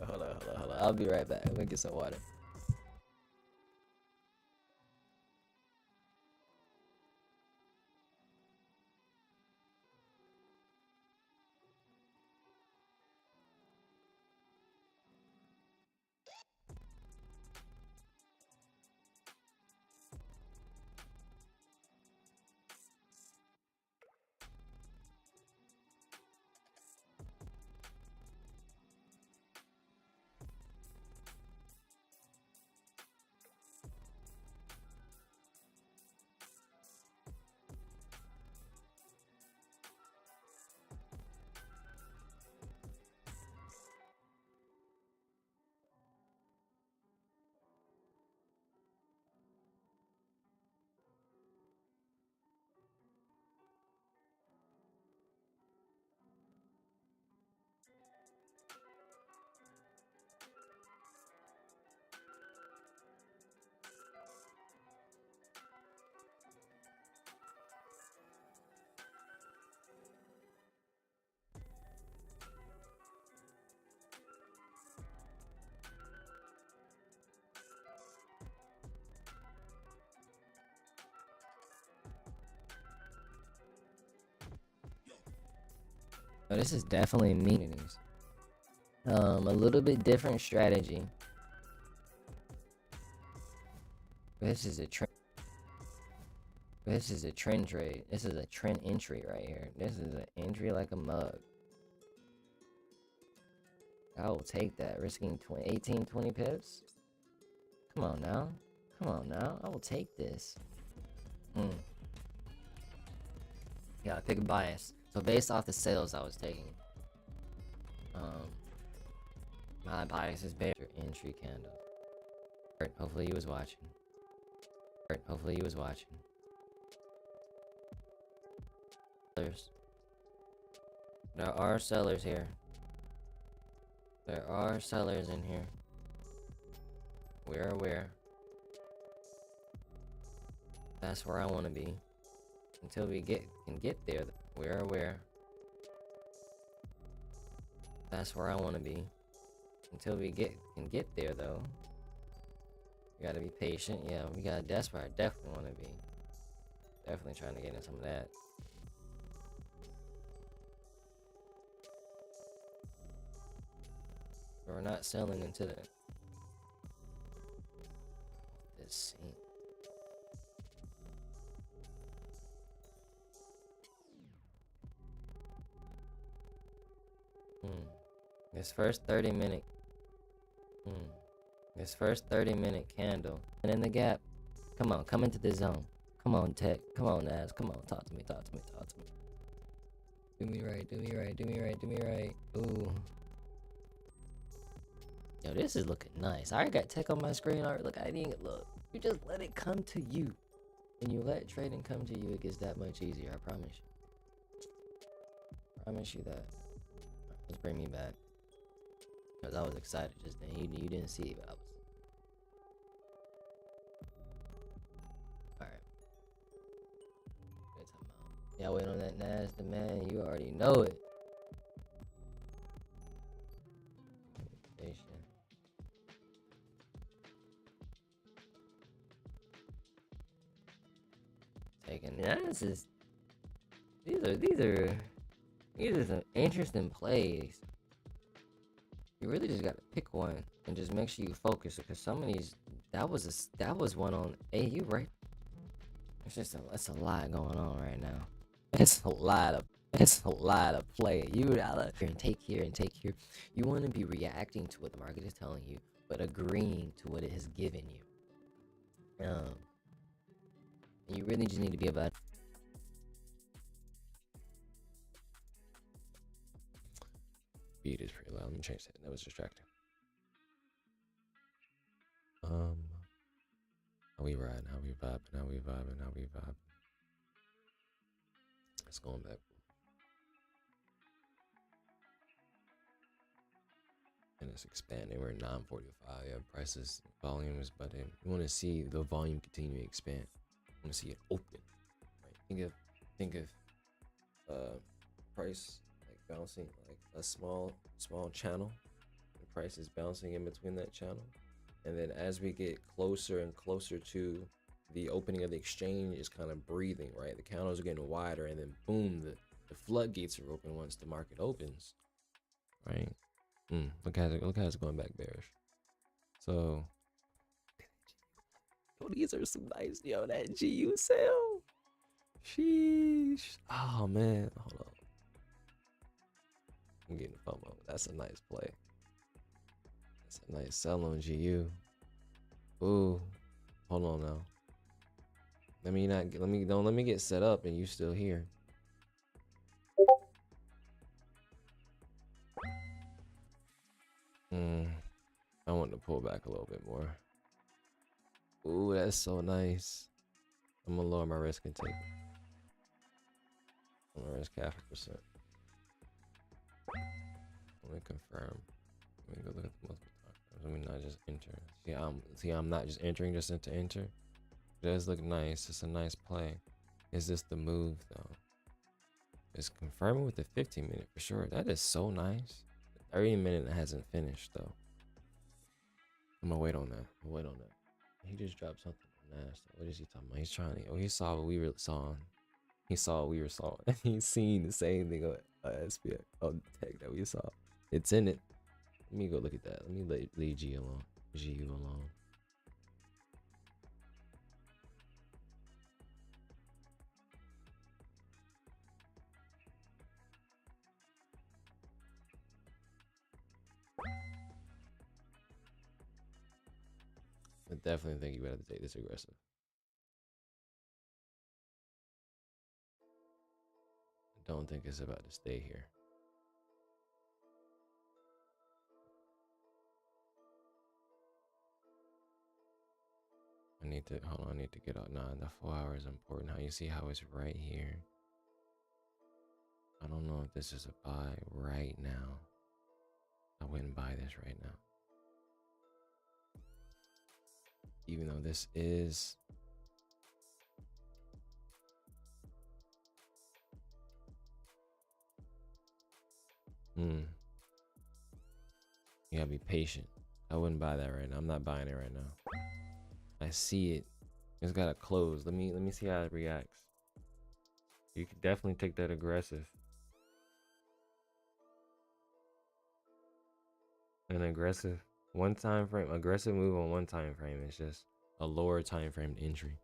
Speaker 2: Hold on. I'll be right back. Let me get some water. Oh, this is definitely meanings. A little bit different strategy. This is a trend. This is a trend trade. This is a trend entry right here. This is an entry like a mug. I will take that, risking 18, 20 pips. Come on now. I will take this. Yeah, pick a bias. So based off the sales I was taking, my bias is better. Entry candle. Hopefully he was watching. Sellers. There are sellers here. There are sellers in here. We're aware. That's where I want to be. Until we can get there, we're aware. That's where I want to be. Until we can get there, though. We gotta be patient. Yeah, that's where I definitely want to be. Definitely trying to get in some of that. We're not selling into this scene. This first 30-minute. This first 30-minute candle. And in the gap. Come on, come into the zone. Come on, Tech. Come on, NAS. Come on, talk to me. Do me right. Ooh. Yo, this is looking nice. I already got Tech on my screen already. Look, I didn't look. You just let it come to you. When you let trading come to you, it gets that much easier. I promise you. Promise you that. Let's bring me back. Because I was excited just then. You didn't see it, but I was. Alright. Y'all wait on that NAS demand. You already know it. Taking NAS. These are some interesting plays. You really just gotta pick one and just make sure you focus, because some of these, that was one on AU, right? That's a lot going on right now. It's a lot of It's a lot of play. You gotta and take here and take here. You want to be reacting to what the market is telling you, but agreeing to what it has given you. And you really just need to be about.
Speaker 1: Beat is pretty loud. Let me change that. That was distracting. How we riding? How we vibing? How we vibing? How we vibing? It's going back. And it's expanding. We're at 945. Yeah, prices, volume is button. You want to see the volume continue to expand. You want to see it open. Right? Think of price like bouncing like a small channel. The price is bouncing in between that channel, and then as we get closer and closer to the opening of the exchange, it's kind of breathing, right? The candles are getting wider, and then boom, the floodgates are open once the market opens, right? Look how it's going back bearish. So, oh, these are some nice, yo, that GU sale. Sheesh. Oh man, hold on. I'm getting FOMO. That's a nice play. That's a nice sell on GU. Ooh, hold on now. Let me get set up and you still here. I want to pull back a little bit more. Ooh, that's so nice. I'm gonna lower my risk and take it. I'm gonna risk 0.5%. Let me confirm. Let me go look at the multiple times. Let me not just enter. See, I'm not just entering just to enter. It does look nice. It's a nice play. Is this the move though? It's confirming with the 15-minute for sure. That is so nice. The 30-minute hasn't finished though. I'm gonna wait on that. He just dropped something on NAS. What is he talking about? He's trying to. Oh, he saw what we were saw. He saw what we were saw. He's seen the same thing on SPX on tech that we saw. It's in it. Let me go look at that. Let me leave G alone. GU alone. I definitely think you would have to take this aggressive. I don't think it's about to stay here. I need to hold on. I need to get out. Nah, the 4 hours is important. How you see how it's right here. I don't know if this is a buy right now. I wouldn't buy this right now. Even though this is you gotta be patient. I wouldn't buy that right now. I'm not buying it right now. I see it. It's gotta close. Let me see how it reacts. You could definitely take that aggressive. An aggressive aggressive move on one time frame is just a lower time frame entry.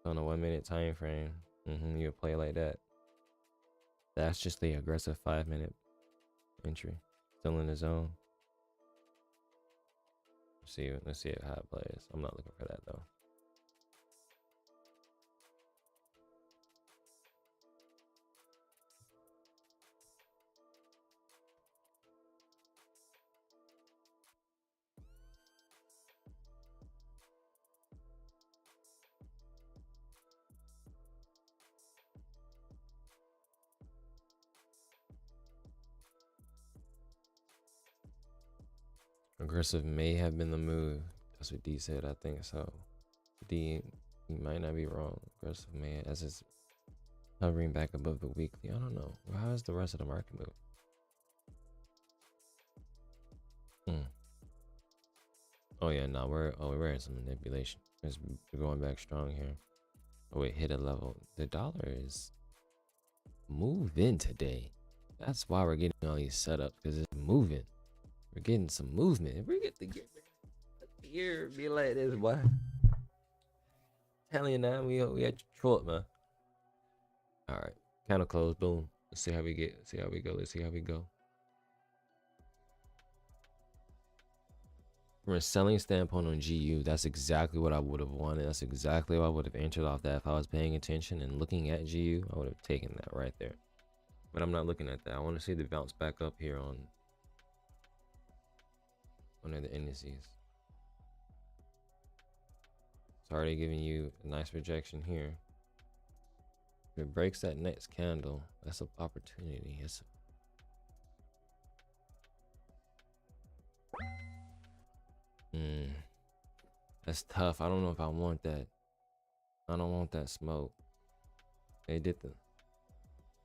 Speaker 1: So on a 1 minute time frame, you play like that. That's just the aggressive 5 minute entry. Still in the zone. Let's see how it plays. I'm not looking for that though. Aggressive may have been the move. That's what D said. I think so. D, he might not be wrong. Aggressive may, as it's hovering back above the weekly. I don't know. How is the rest of the market move? Oh yeah, no, we're in some manipulation. We're going back strong here. Oh wait, hit a level. The dollar is moving today. That's why we're getting all these setups, because it's moving. We're getting some movement. If we get the gear be like this, boy. Telling you now, we had your throat, man. All right, candle close, boom. Let's see how we get. See how we go. Let's see how we go. From a selling standpoint on GU, that's exactly what I would have wanted. That's exactly what I would have entered off that. If I was paying attention and looking at GU, I would have taken that right there. But I'm not looking at that. I want to see the bounce back up here on one of the indices. It's already giving you a nice rejection here. If it breaks that next candle, that's an opportunity. That's tough. I don't know if I want that. I don't want that smoke. They did the.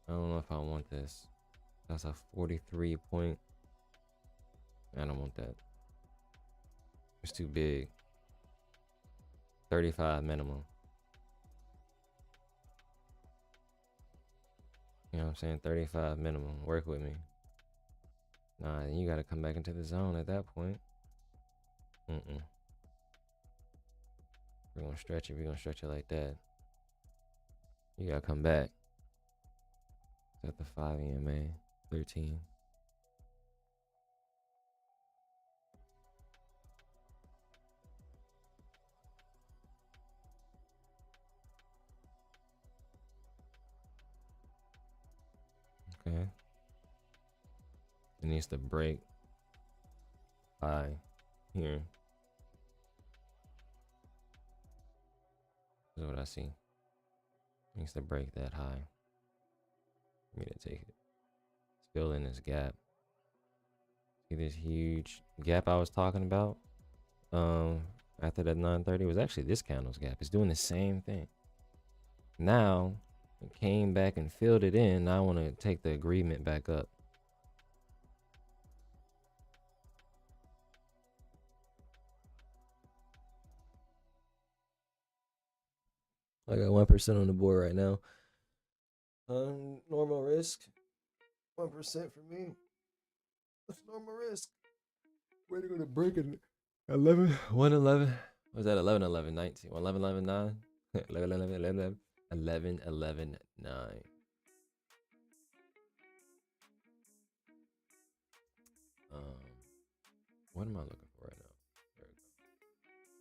Speaker 1: I don't know if I want this. That's a 43 point. I don't want that. It's too big. 35 minimum. You know what I'm saying? 35 minimum. Work with me. Nah, you gotta come back into the zone at that point. We're gonna stretch it. We're gonna stretch it like that. You gotta come back. It's at the 5 EMA. 13. Okay. It needs to break by here. This is what I see. It needs to break that high for me to take it. It's fill in this gap. See this huge gap I was talking about? After that 930 was actually this candle's gap. It's doing the same thing. Now it came back and filled it in. Now I want to take the agreement back up. I got 1% on the board right now. Normal risk. 1% for me. What's normal risk? We're going to break it. 11, 111. Was that 11, 11, 19? 11, 11, 9? 11, 11, 11, 11, 11, 9. What am I looking for right now? There we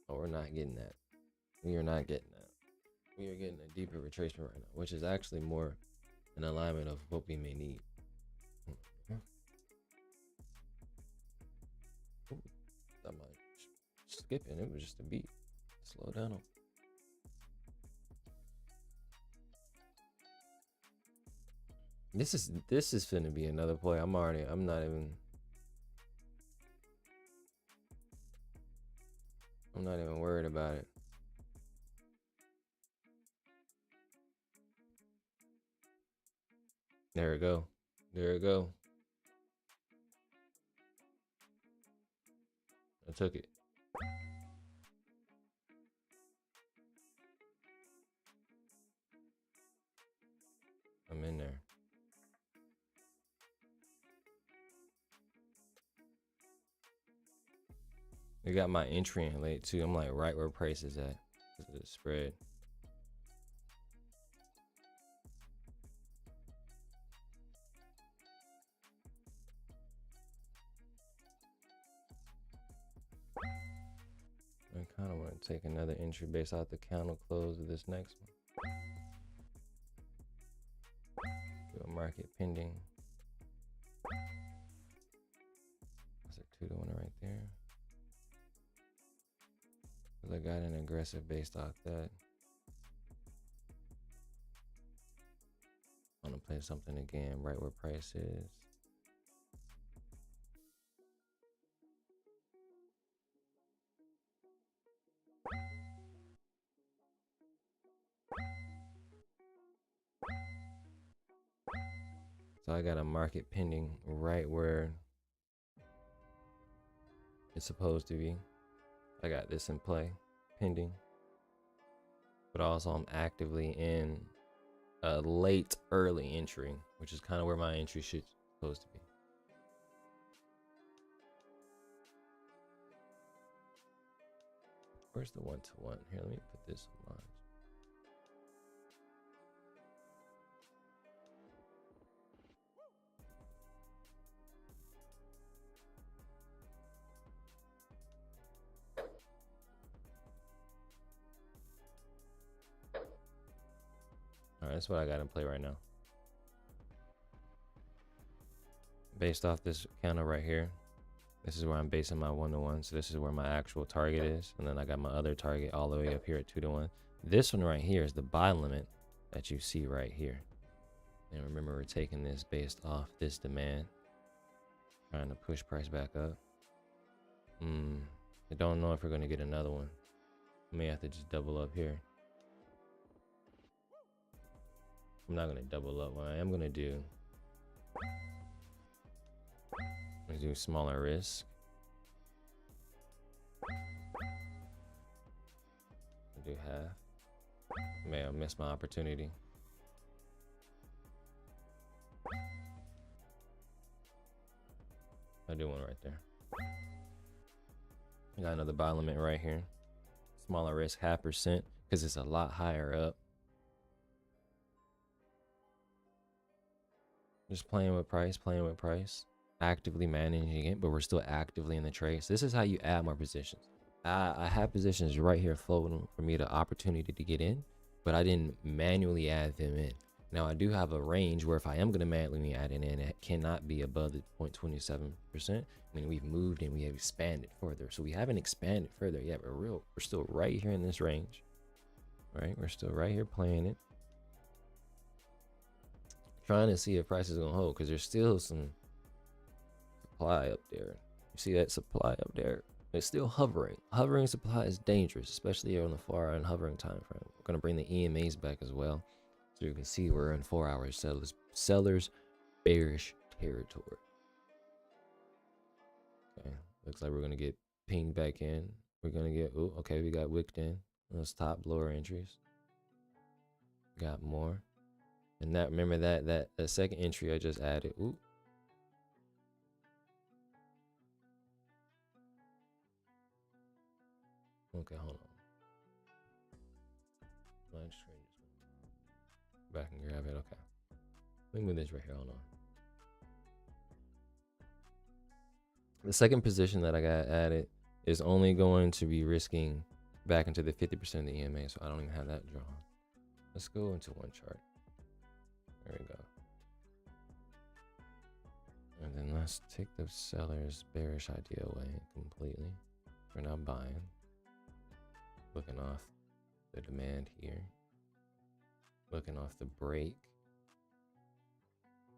Speaker 1: go. Oh, we're not getting that. We are not getting that. We are getting a deeper retracement right now, which is actually more an alignment of what we may need. I might skip it. It was just a beat. Slow down. This is finna be another play. I'm not even worried about it. There we go. There we go. I took it. I'm in there. They got my entry in late too. I'm like right where price is at. Because of the spread. I kind of want to take another entry based off the candle close of this next one. Do a market pending. That's a 2-to-1 right there. Because I got an aggressive based off that. I want to play something again right where price is. So I got a market pending right where it's supposed to be. I got this in play, pending. But also I'm actively in a late early entry, which is kind of where my entry should supposed to be. Where's the 1-to-1? Here, let me put this on mine. right, that's what I got in play right now. Based off this candle right here, this is where I'm basing my 1-to-1. So this is where my actual target is. And then I got my other target all the way up here at 2-to-1. This one right here is the buy limit that you see right here. And remember, we're taking this based off this demand, trying to push price back up. I don't know if we're going to get another one. I may have to just double up here. I'm not going to double up. What I am going to do, I'm going to do smaller risk. I'll do half. Man, I missed my opportunity. I do one right there. I got another buy limit right here. Smaller risk, 0.5%, because it's a lot higher up. Just playing with price, actively managing it, but we're still actively in the trade. So this is how you add more positions. I have positions right here floating for me the opportunity to get in, but I didn't manually add them in. Now I do have a range where if I am going to manually add it in, it cannot be above the 0.27%. I mean, we've moved and we have expanded further. So we haven't expanded further yet. We're still right here in this range, right? We're still right here playing it. Trying to see if price is going to hold because there's still some supply up there. You see that supply up there? It's still hovering. Hovering supply is dangerous, especially on the far end hovering time frame. We're going to bring the EMAs back as well. So you can see we're in 4-hour sellers bearish territory. Okay, looks like we're gonna get pinged back in. We're gonna get, oh, okay, we got wicked in. Those top lower entries. Got more. And that, remember that second entry I just added. Ooh. Okay, hold on. Let's back and grab it. Okay. Let me move this right here. Hold on. The second position that I got added is only going to be risking back into the 50% of the EMA, so I don't even have that drawn. Let's go into one chart. There we go. And then let's take the seller's bearish idea away completely. We're not buying. Looking off the demand here. Looking off the break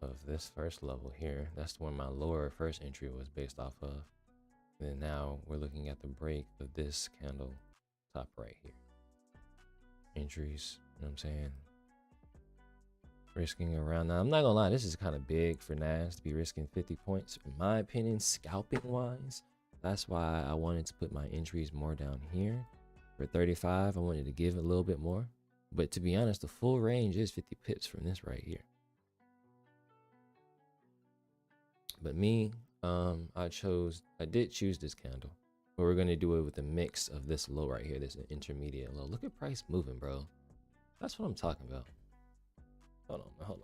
Speaker 1: of this first level here. That's where my lower first entry was based off of. And then now we're looking at the break of this candle top right here. Entries, you know what I'm saying? Risking around, now I'm not gonna lie, this is kind of big for NAS to be risking 50 points in my opinion, scalping wise. That's why I wanted to put my entries more down here. For 35, I wanted to give a little bit more, but to be honest, the full range is 50 pips from this right here. But me, I did choose this candle, but we're gonna do it with a mix of this low right here, this intermediate low. Look at price moving, bro. That's what I'm talking about. Hold on.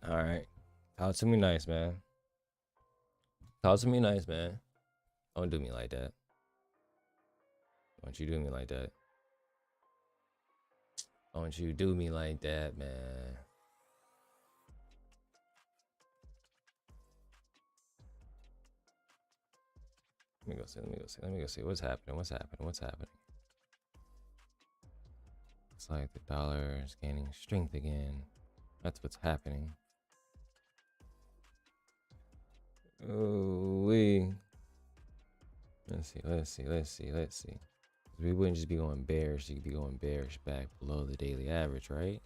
Speaker 1: All right. Talk to me nice, man. Talk to me nice, man. Don't do me like that. Don't you do me like that. Don't you do me like that, man. Let me go see. Let me go see. Let me go see. What's happening? What's happening? What's happening? It's like the dollar is gaining strength again. That's what's happening. Oh, let's see. Let's see. Let's see. Let's see. We wouldn't just be going bearish. You could be going bearish back below the daily average, right?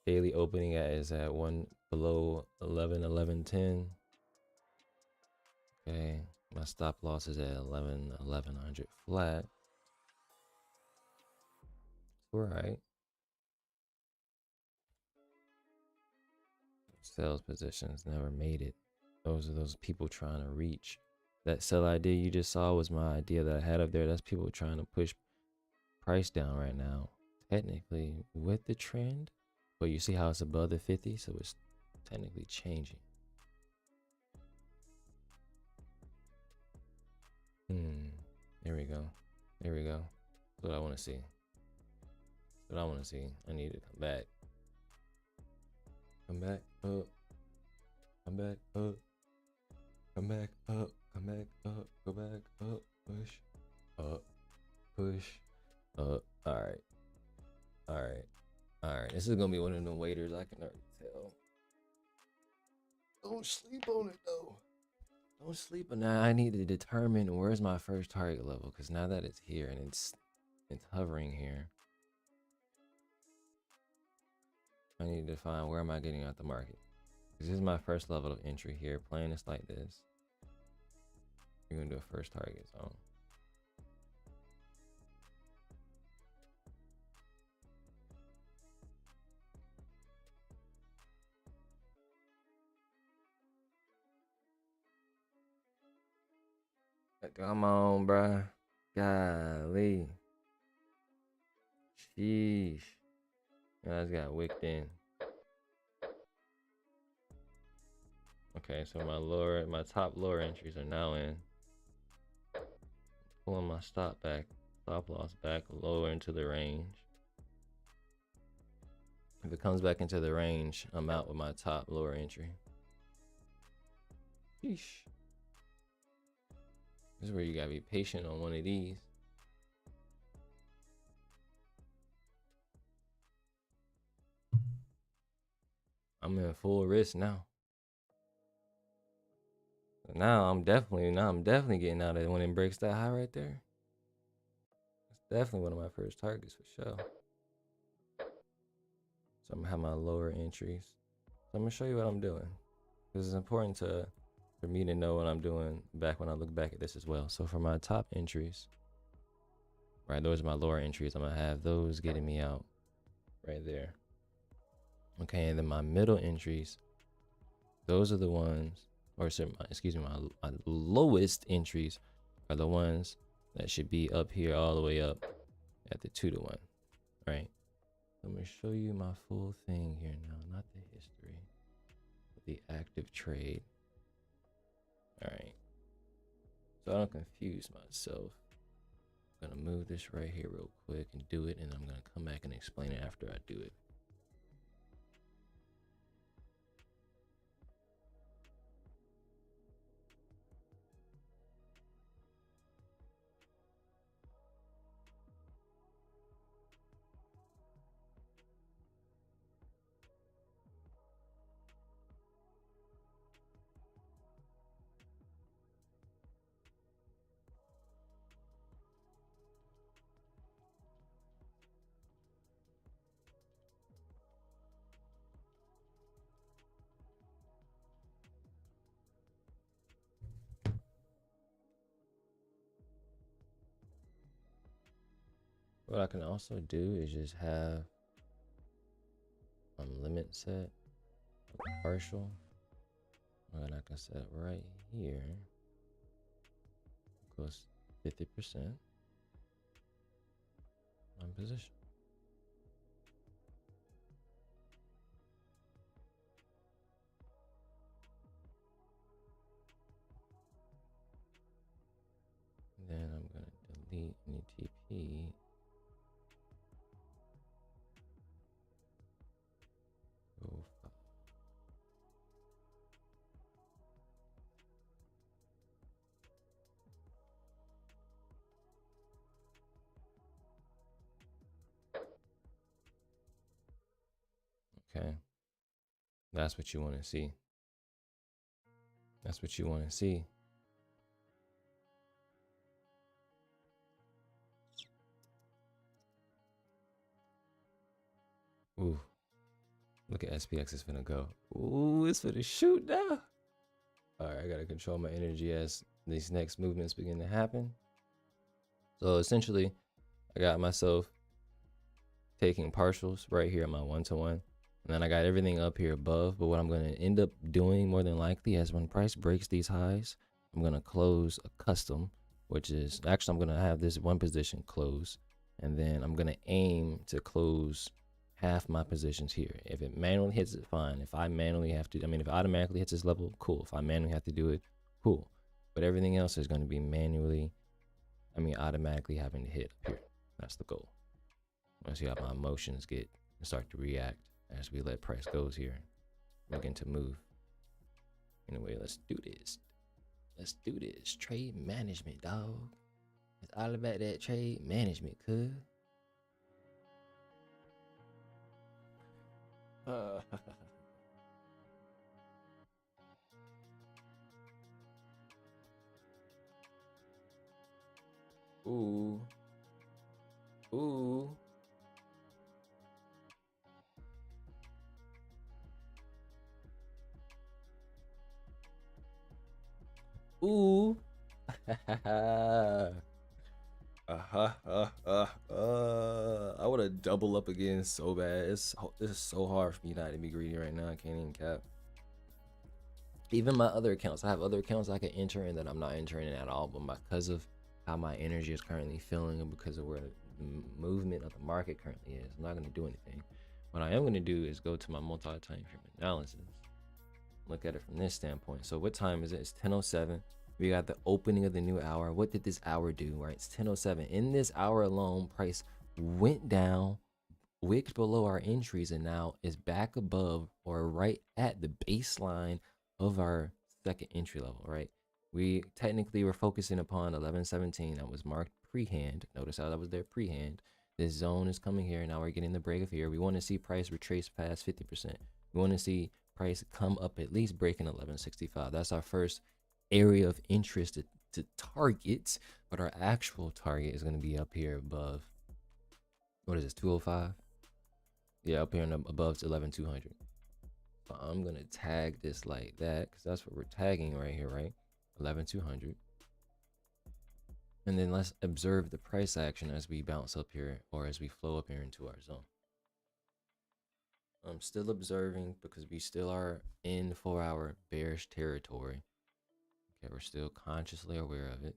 Speaker 1: Daily opening at is at one below 1110. Okay, my stop loss is at 1100 flat. All right. Sales positions never made it. Those are those people trying to reach. That sell idea you just saw was my idea that I had up there. That's people trying to push price down right now. Technically with the trend, but you see how it's above the 50, so it's technically changing. There we go. There we go. That's what I want to see. That's what I want to see. I need to come back. Come back up. Come back up. Come back up. Come back up. Go back up. Push up. Push up. All right. All right. All right. This is gonna be one of them waiters. I can already tell. Don't sleep on it though. Don't sleep on that. I need to determine where's my first target level, because now that it's here and it's hovering here, I need to find where am I getting out the market. This is my first level of entry here. Playing this like this. You're gonna do a first target zone. Come on, bruh. Golly. Sheesh. I just got wicked in. Okay, so my top lower entries are now in. Pulling my stop loss back lower into the range. If it comes back into the range, I'm out with my top lower entry. Sheesh. This is where you gotta be patient on one of these. I'm in full risk now. Now I'm definitely getting out of it when it breaks that high right there. It's definitely one of my first targets for sure. So I'm gonna have my lower entries. So I'm gonna show you what I'm doing. This is important for me to know what I'm doing back when I look back at this as well. So for my top entries, right, those are my lower entries. I'm gonna have those getting me out right there. Okay, and then my middle entries, those are the ones, or excuse me, my lowest entries are the ones that should be up here all the way up at the 2-to-1, right? I'm gonna show you my full thing here now, not the history, but the active trade. All right, so I don't confuse myself. I'm gonna move this right here real quick and do it, and I'm gonna come back and explain it after I do it. What I can also do is just have limit set partial, and I can set right here equals 50% on position. NTP. Okay. That's what you want to see. That's what you want to see. Ooh. Look at SPX is finna go. Ooh, it's finna shoot now. Alright, I gotta control my energy as these next movements begin to happen. So essentially, I got myself taking partials right here at my 1-to-1. And then I got everything up here above. But what I'm gonna end up doing more than likely is when price breaks these highs, I'm gonna close a custom, which is actually I'm gonna have this one position close. And then I'm gonna aim to close half my positions here. If it manually hits it, fine. If I manually have to, I mean, if it automatically hits this level, cool. If I manually have to do it, cool. But everything else is going to be manually, I mean, automatically having to hit up here. That's the goal. Let's see how my emotions get and start to react as we let price goes here, begin to move. Anyway, let's do this. Let's do this. Trade management, dog. It's all about that trade management, cuz. Ooh. Ooh. Ooh. I want to double up again so bad. This is so hard for me not to be greedy right now. I can't even cap. Even my other accounts, I have other accounts I can enter in that I'm not entering in at all, but because of how my energy is currently feeling and because of where the movement of the market currently is, I'm not going to do anything. What I am going to do is go to my multi-time frame analysis, look at it from this standpoint. So what time is it? It's 10:07. We got the opening of the new hour. What did this hour do? Right, it's 10:07. In this hour alone, price went down, wicked below our entries, and now is back above or right at the baseline of our second entry level. Right, we technically were focusing upon 11:17 that was marked pre-hand. Notice how that was there pre-hand. This zone is coming here. Now we're getting the break of here. We want to see price retrace past 50%. We want to see price come up at least breaking 1165. That's our first area of interest to target, but our actual target is going to be up here above. What is this, 205? Yeah, up here and above to 11200. So I'm going to tag this like that because that's what we're tagging right here, right? 11200. And then let's observe the price action as we bounce up here or as we flow up here into our zone. I'm still observing because we still are in 4-hour bearish territory. Okay, we're still consciously aware of it.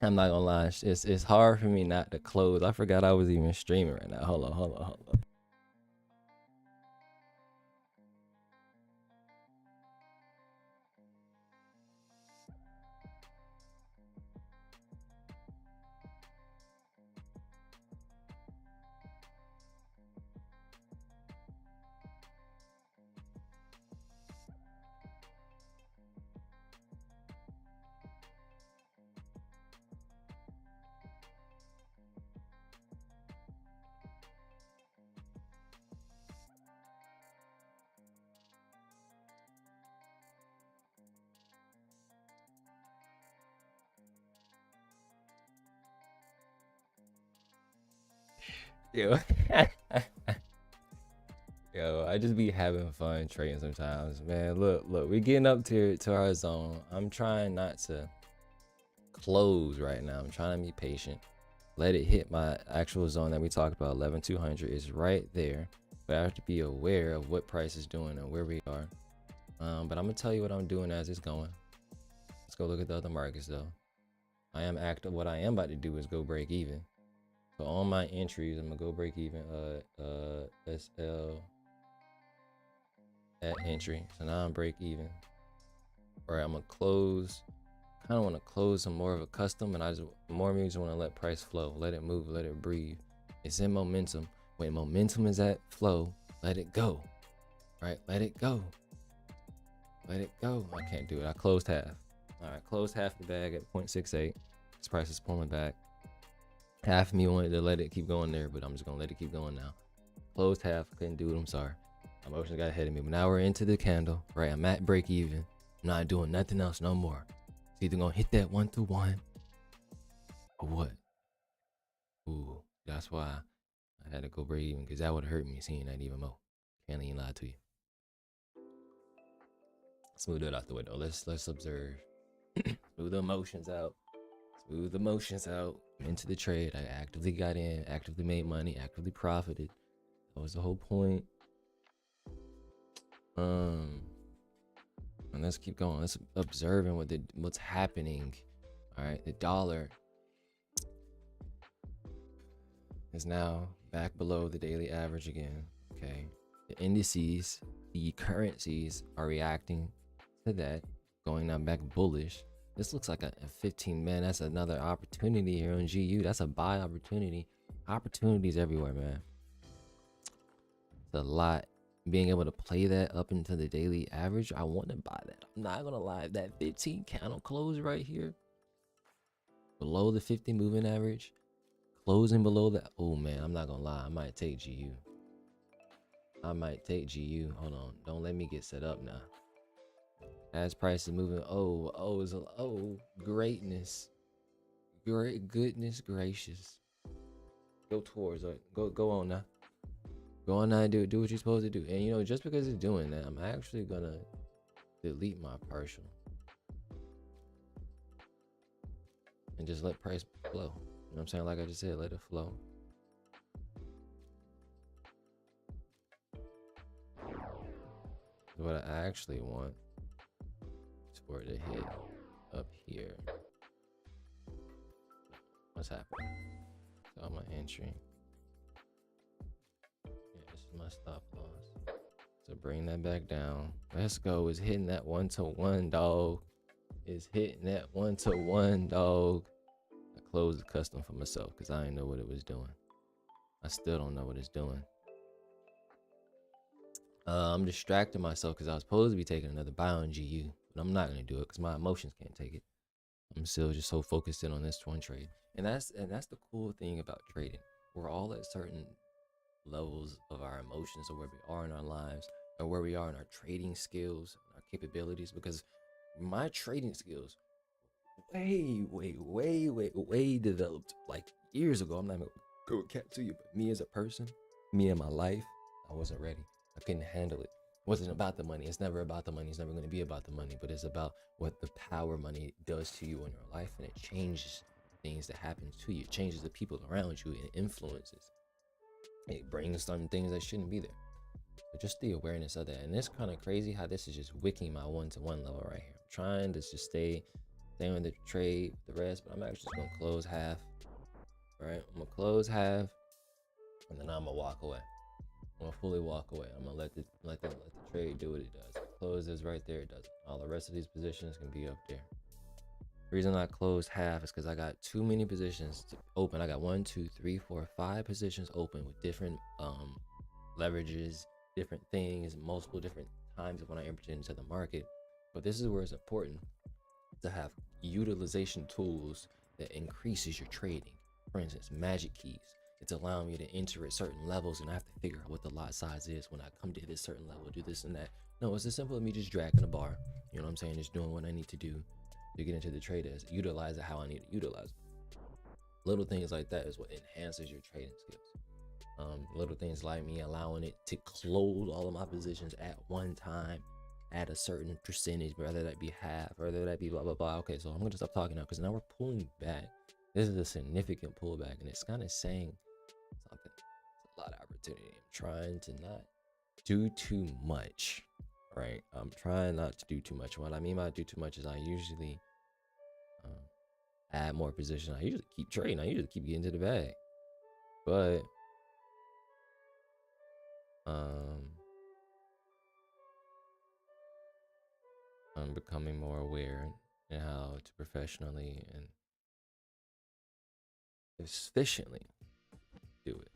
Speaker 1: I'm not gonna lie, it's hard for me not to close. I forgot I was even streaming right now. Hold on. Yo. Yo, I just be having fun trading sometimes, man. Look, we getting up to our zone. I'm trying not to close right now. I'm trying to be patient. Let it hit my actual zone that we talked about. 11,200 is right there, but I have to be aware of what price is doing and where we are. But I'm gonna tell you what I'm doing as it's going. Let's go look at the other markets though. I am active. What I am about to do is go break even. So on my entries, I'm gonna go break even. SL at entry. So now I'm break even. All right, I'm gonna close. Kind of want to close some more of a custom, and I just more me just want to let price flow, let it move, let it breathe. It's in momentum. When momentum is at flow, let it go. Right, let it go. Let it go. I can't do it. I closed half. All right, closed half the bag at 0.68. This price is pulling back. Half of me wanted to let it keep going there, but I'm just gonna let it keep going now. Closed half, couldn't do it. I'm sorry. Emotions got ahead of me, but now we're into the candle. Right, I'm at break even. I'm not doing nothing else no more. It's either gonna hit that 1-to-1 or what? Ooh, that's why I had to go break even, because that would hurt me seeing that even more. Can't even lie to you. Smooth it out the window. Let's observe. Smooth the emotions out. Smooth the emotions out. Into the trade. I actively got in, actively made money, actively profited. That was the whole point. And let's keep going. Let's observing what's happening. All right, the dollar is now back below the daily average again. Okay, the indices, the currencies are reacting to that, going now back bullish. This looks like a 15, man. That's another opportunity here on GU. That's a buy opportunity. Opportunities everywhere, man. It's a lot. Being able to play that up into the daily average, I want to buy that. I'm not gonna lie, that 15 candle close right here below the 50 moving average, closing below that. Oh man, I'm not gonna lie, I might take GU. Hold on, don't let me get set up now. As price is moving, greatness, great goodness gracious. Go towards it. Go on now. Go on now and do what you're supposed to do. And you know, just because it's doing that, I'm actually gonna delete my partial and just let price flow. You know what I'm saying? Like I just said, let it flow. What I actually want is for it to hit up here. What's happening? So I'm entry. Yeah, this is my stop loss. So bring that back down. Let's go. It's hitting that 1-to-1, dog. It's hitting that 1-to-1, dog. I closed the custom for myself because I didn't know what it was doing. I still don't know what it's doing. I'm distracting myself because I was supposed to be taking another buy on GU, but I'm not gonna do it because my emotions can't take it. I'm still just so focused in on this one trade, and that's the cool thing about trading. We're all at certain levels of our emotions, or where we are in our lives, or where we are in our trading skills, our capabilities. Because my trading skills, way developed like years ago. I'm not gonna go cat to you, but me as a person, me and my life, I wasn't ready. I couldn't handle it. It wasn't about the money. It's never about the money. It's never going to be about the money, but it's about what the power money does to you in your life, and it changes things that happen to you. It changes the people around you, and it influences. It brings some things that shouldn't be there. But just the awareness of that. And it's kind of crazy how this is just wicking my 1-to-1 level right here. I'm trying to just stay with the trade, the rest, but I'm actually just going to close half. All right, I'm going to close half, and then I'm going to walk away. I'm gonna fully walk away. I'm gonna let the trade do what it does. It closes right there, it does it. All the rest of these positions can be up there. The reason I closed half is because I got too many positions to open. I got 1, 2, 3, 4, 5 positions open with different leverages, different things, multiple different times when I enter into the market. But this is where it's important to have utilization tools that increases your trading. For instance, magic keys. It's allowing me to enter at certain levels, and I have to figure out what the lot size is when I come to this certain level, do this and that. No, it's as simple as me just dragging a bar. You know what I'm saying? Just doing what I need to do to get into the trade, as utilize it how I need to utilize it. Little things like that is what enhances your trading skills. Little things like me allowing it to close all of my positions at one time at a certain percentage, whether that be half, whether that be blah blah blah. Okay, so I'm gonna stop talking now because now we're pulling back. This is a significant pullback, and it's kind of saying something. It's a lot of opportunity. I'm trying to not do too much, right? I'm trying not to do too much. What I mean by do too much is I usually add more position. I usually keep trading. I usually keep getting to the bag, but I'm becoming more aware in how to professionally and efficiently do it.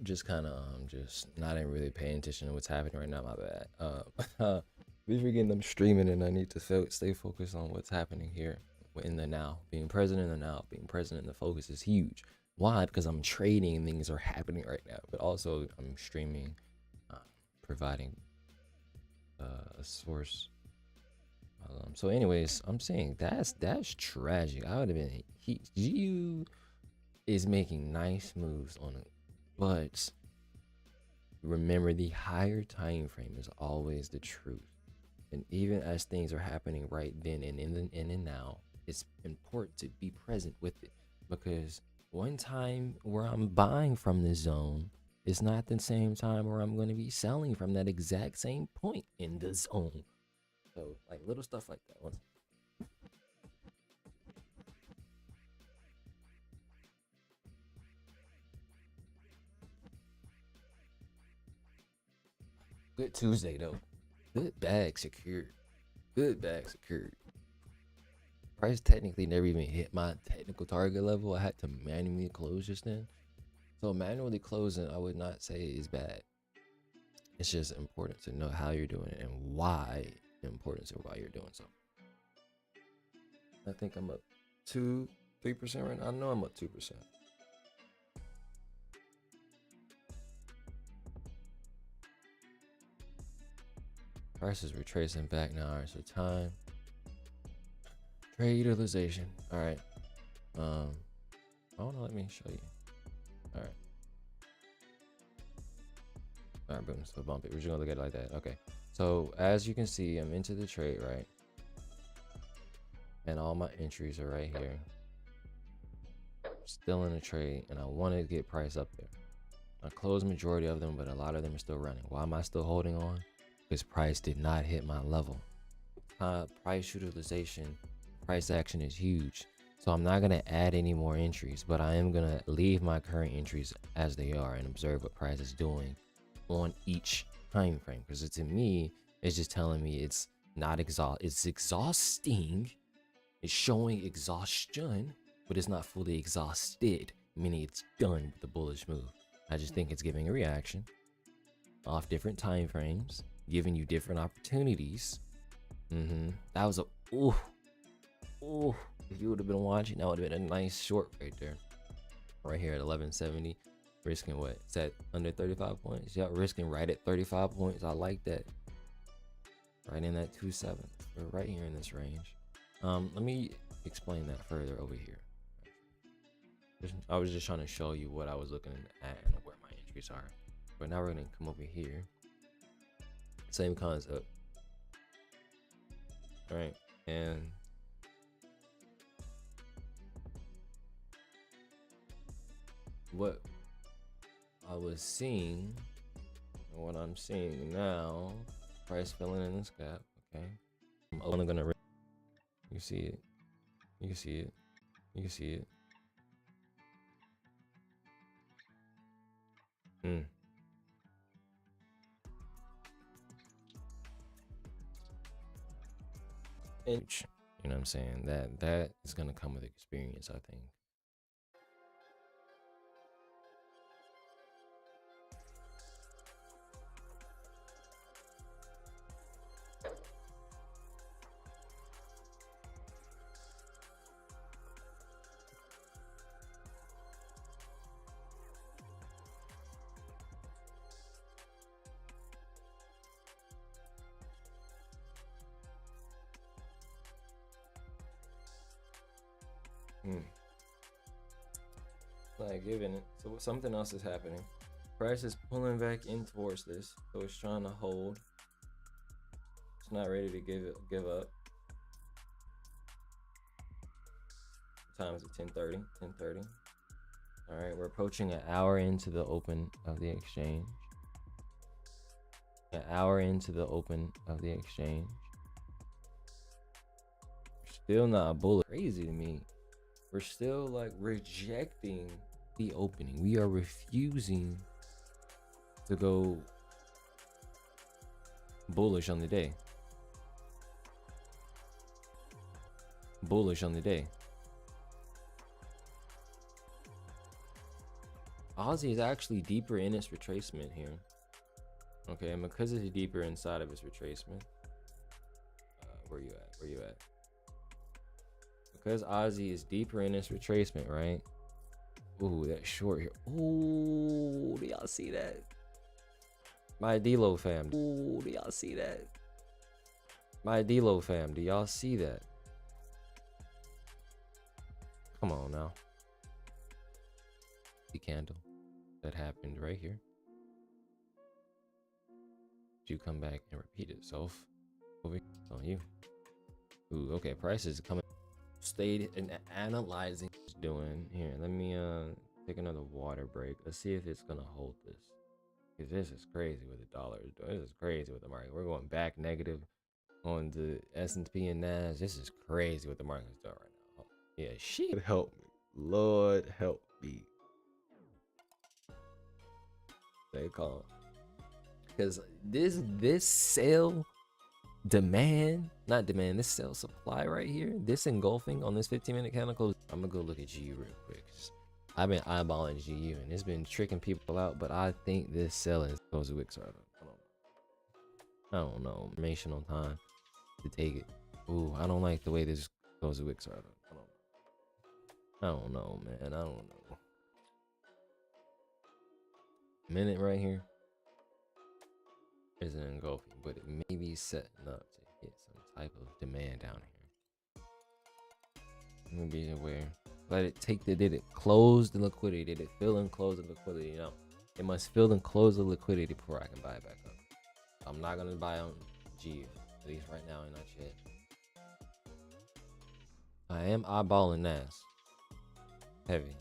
Speaker 1: Just kind of just not even really paying attention to what's happening right now. My bad. Be forgetting I'm streaming, and I need to stay focused on what's happening here in the now. Being present in the now, being present in the focus is huge. Why? Because I'm trading and things are happening right now, but also I'm streaming, providing a source. So anyways, I'm saying that's tragic. I would have been GU is making nice moves on it, but remember, the higher time frame is always the truth. And even as things are happening right then and in and now, it's important to be present with it, because one time where I'm buying from the zone is not the same time where I'm going to be selling from that exact same point in the zone. So like little stuff like that. Once good Tuesday though. Good bag secured. Good bag secured. Price technically never even hit my technical target level. I had to manually close just then. So manually closing, I would not say is bad. It's just important to know how you're doing it and why the importance of why you're doing so. I think I'm up 2-3% right now. I know I'm up 2%. Price is retracing back now. All right, so time, trade utilization. All right. Oh no, let me show you. All right. All right, boom. So bump it. We're just gonna look at it like that. Okay. So as you can see, I'm into the trade, right? And all my entries are right here. Still in the trade, and I want to get price up there. I closed majority of them, but a lot of them are still running. Why am I still holding on? Because price did not hit my level. Price utilization, price action is huge. So I'm not going to add any more entries, but I am going to leave my current entries as they are and observe what price is doing on each time frame. Because to me, it's just telling me it's not it's exhausting. It's showing exhaustion, but it's not fully exhausted, meaning it's done with the bullish move. I just think it's giving a reaction off different time frames, giving you different opportunities. That was a ooh. If you would have been watching, that would have been a nice short right there. Right here at 1170, risking what? Is that under 35 points? Yeah, risking right at 35 points. I like that. Right in that 2.7. We're right here in this range. Let me explain that further over here. I was just trying to show you what I was looking at and where my entries are. But now we're gonna come over here. Same concept. All right, and what I was seeing and what I'm seeing now, price filling in this gap. Okay, I'm only gonna. You see it. You can see it. You can see it. And you know what I'm saying? That is gonna come with experience, I think. Not giving it. So something else is happening. Price is pulling back in towards this, so it's trying to hold. It's not ready to give up. Time is at 10:30. 10:30. All right, we're approaching an hour into the open of the exchange. An hour into the open of the exchange. Still not bullish. Crazy to me. We're still like rejecting the opening. We are refusing to go bullish on the day. Bullish on the day. Aussie is actually deeper in its retracement here. Okay, and because it's deeper inside of its retracement, where you at? Where you at? Because Aussie is deeper in its retracement, right? Ooh, that short here. Ooh, do y'all see that? My D-Lo fam. Ooh, do y'all see that? My D-Lo fam, do y'all see that? Come on now. The candle that happened right here. you come back and repeat itself over on you. Ooh, okay, prices coming. Stayed and analyzing what it's doing here. Let me take another water break. Let's see if it's gonna hold this. Because this is crazy what the dollar is doing. This is crazy with the market. We're going back negative on the S&P and NAS. This is crazy what the market is doing right now. Yeah, shit. Help me. Lord help me. They call. Because this sell demand, not demand, this sell supply right here, this engulfing on this 15-minute candle close. I'm gonna go look at GU real quick. I've been eyeballing GU and it's been tricking people out, but I think this sell is close wicks right up. I don't know. Information on time to take it. Ooh, I don't like the way this close wicks right up. I don't know, man. I don't know. Minute right here is an engulfing, but it may be setting up to hit some type of demand down here. Let me be aware. Let it take the, did it close the liquidity? Did it fill and close the liquidity? No. It must fill and close the liquidity before I can buy it back up. I'm not gonna buy on G, at least right now, and not yet. I am eyeballing NAS. Heavy.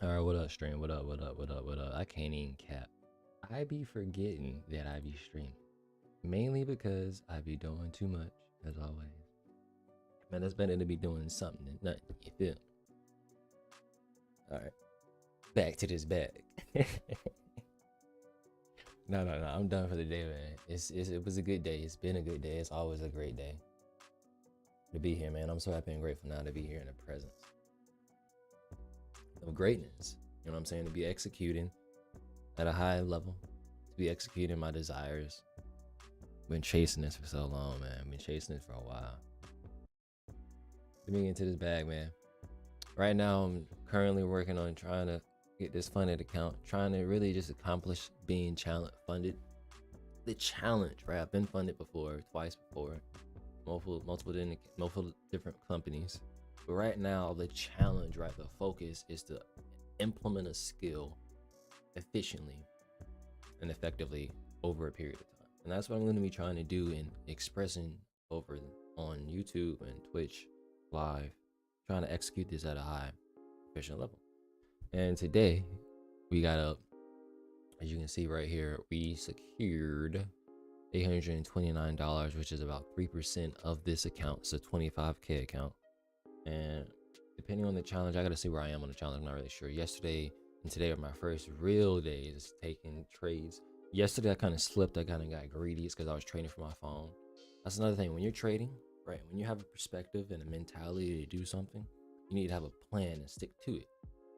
Speaker 1: All right, what up, stream? What up? What up? What up? What up? I can't even cap. I be forgetting that I be streaming, mainly because I be doing too much, as always. Man, it's better to be doing something than nothing. You feel? All right, back to this bag. No. I'm done for the day, man. It was a good day. It's been a good day. It's always a great day to be here, man. I'm so happy and grateful now to be here in the presence of greatness. You know what I'm saying? To be executing at a high level, to be executing my desires. Been chasing this for so long, man. Been chasing this for a while. Let me get into this bag, man. Right now, I'm currently working on trying to get this funded account, trying to really just accomplish being funded. The challenge, right? I've been funded before, twice before, multiple different companies. But right now, the challenge, right? The focus is to implement a skill efficiently and effectively over a period of time. And that's what I'm going to be trying to do in expressing over on YouTube and Twitch live, trying to execute this at a high efficient level. And today we got up, as you can see right here, we secured $829, which is about 3% of this account. It's a 25K account. And depending on the challenge, I got to see where I am on the challenge. I'm not really sure. Yesterday and today are my first real days taking trades. Yesterday I kind of slipped. I kind of got greedy. It's because I was trading from my phone. That's another thing. When you're trading, right, when you have a perspective and a mentality to do something, you need to have a plan and stick to it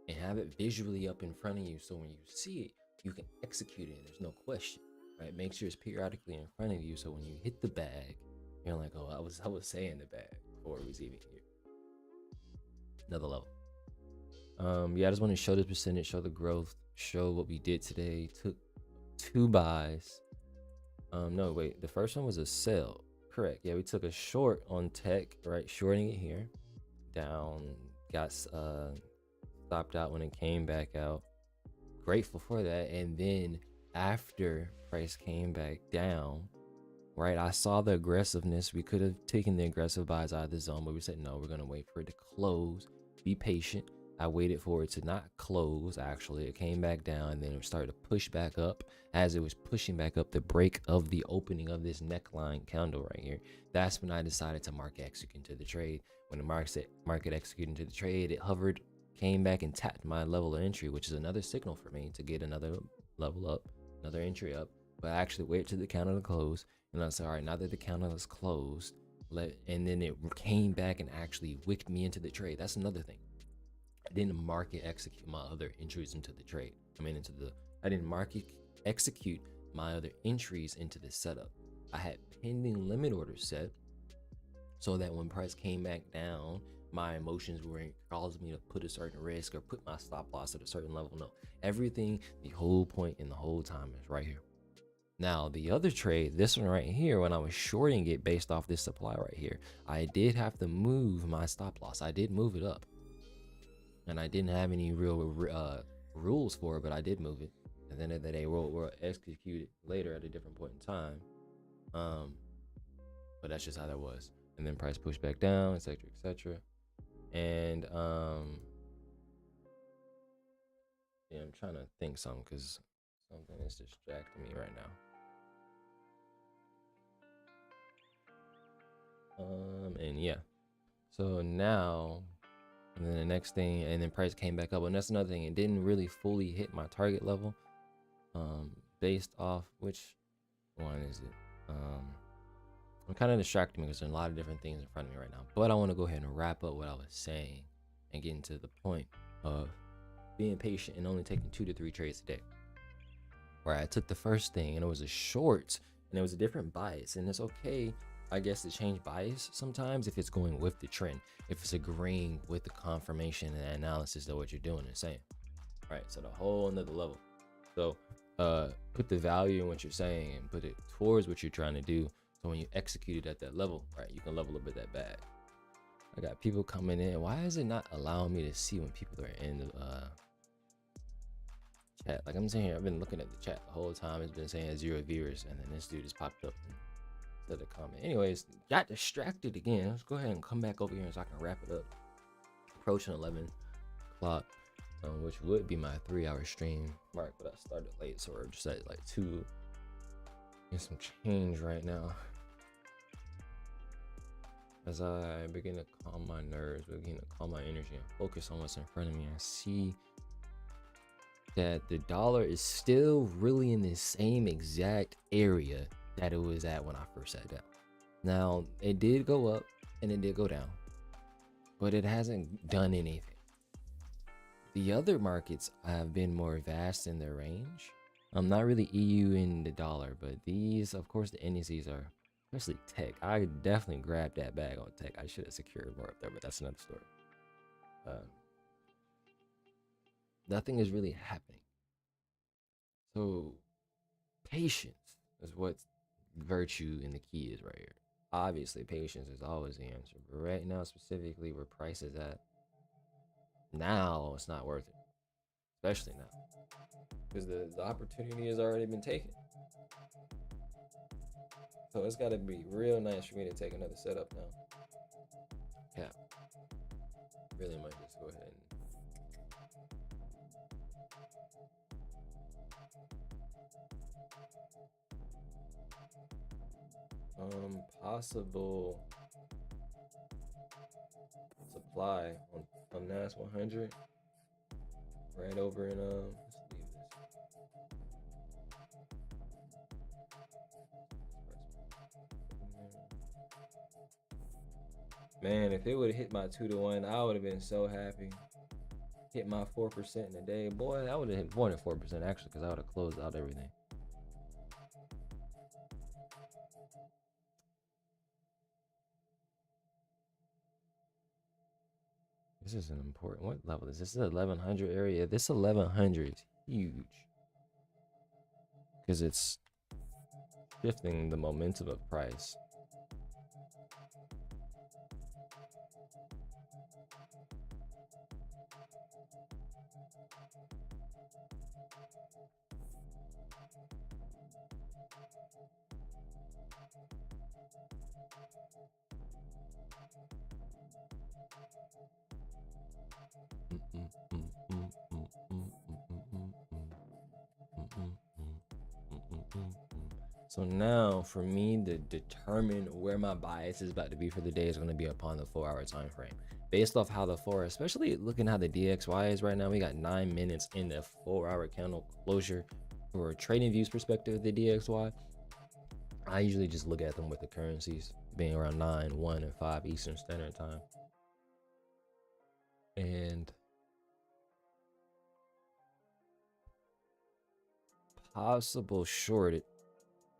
Speaker 1: and have it visually up in front of you, so when you see it, you can execute it and there's no question, right? Make sure it's periodically in front of you, so when you hit the bag, you're like, oh, I was saying the bag before it was even here. Another level. Yeah, I just want to show this percentage, show the growth, show what we did today. Took 2 buys. No, wait, the first one was a sell. Correct. Yeah, we took a short on tech, right? Shorting it here. Down, got stopped out when it came back out. Grateful for that. And then after price came back down, right, I saw the aggressiveness. We could have taken the aggressive buys out of the zone, but we said no, we're gonna wait for it to close. Be patient. I waited for it to not close. Actually, it came back down and then it started to push back up. As it was pushing back up, the break of the opening of this neckline candle right here, that's when I decided to market execute into the trade. When the market executed into the trade, it hovered, came back and tapped my level of entry, which is another signal for me to get another level up, another entry up. But I actually waited to the candle to close, and I said, all right, now that the candle is closed, and then it came back and actually wicked me into the trade. That's another thing. I didn't market execute my other entries into the trade. I didn't market execute my other entries into the setup. I had pending limit orders set so that when price came back down, my emotions weren't causing me to put a certain risk or put my stop loss at a certain level. No, everything, the whole point and the whole time is right here. Now, the other trade, this one right here, when I was shorting it based off this supply right here, I did have to move my stop loss. I did move it up. And I didn't have any real rules for it, but I did move it. And then they will execute it later at a different point in time. But that's just how that was. And then price pushed back down, etc., etc. And yeah, I'm trying to think something because something is distracting me right now. And yeah, so now, and then the next thing, and then price came back up, and that's another thing. It didn't really fully hit my target level, based off which one is it? I'm kind of distracted because there's a lot of different things in front of me right now. But I want to go ahead and wrap up what I was saying and get into the point of being patient and only taking 2 to 3 trades a day. Where I took the first thing and it was a short and it was a different bias, and it's okay, I guess, to change bias sometimes if it's going with the trend, if it's agreeing with the confirmation and analysis of what you're doing and saying, right? So the whole another level. So put the value in what you're saying and put it towards what you're trying to do. So when you execute it at that level, right, you can level up at that bag. I got people coming in. Why is it not allowing me to see when people are in the chat? Like I'm saying here, I've been looking at the chat the whole time. It's been saying 0 viewers, and then this dude just popped up and said a comment. Anyways, got distracted again. Let's go ahead and come back over here so I can wrap it up. Approaching 11 o'clock. which would be my 3-hour stream mark, but I started late, so we're just at like 2 and some change right now. As I begin to calm my nerves, begin to calm my energy and focus on what's in front of me, I see that the dollar is still really in the same exact area that it was at when I first sat down. Now, it did go up and it did go down, but it hasn't done anything. The other markets have been more vast in their range. I'm not really EU in the dollar, but these, of course, the indices are, especially tech. I definitely grabbed that bag on tech. I should have secured more up there, but that's another story. Nothing is really happening. So patience is what virtue and the key is right here. Obviously, patience is always the answer, but right now, specifically where price is at, now it's not worth it, especially now, because the opportunity has already been taken. So it's got to be real nice for me to take another setup now. Yeah, really might just go ahead and possible supply on NAS 100 right over in let's leave this. Man, if it would have hit my 2-to-1, I would have been so happy. Hit my 4% in a day, boy. I would have hit more than 4% actually, because I would have closed out everything. This is an important, what level is this? This is 1100 area. This 1100 is huge because it's shifting the momentum of price. So now for me to determine where my bias is about to be for the day is going to be upon the 4-hour time frame. Based off how the 4, especially looking how the DXY is right now, we got 9 minutes in the 4-hour candle closure. For a trading views perspective of the DXY, I usually just look at them with the currencies being around 9, 1, and 5 Eastern Standard Time. And possible shorted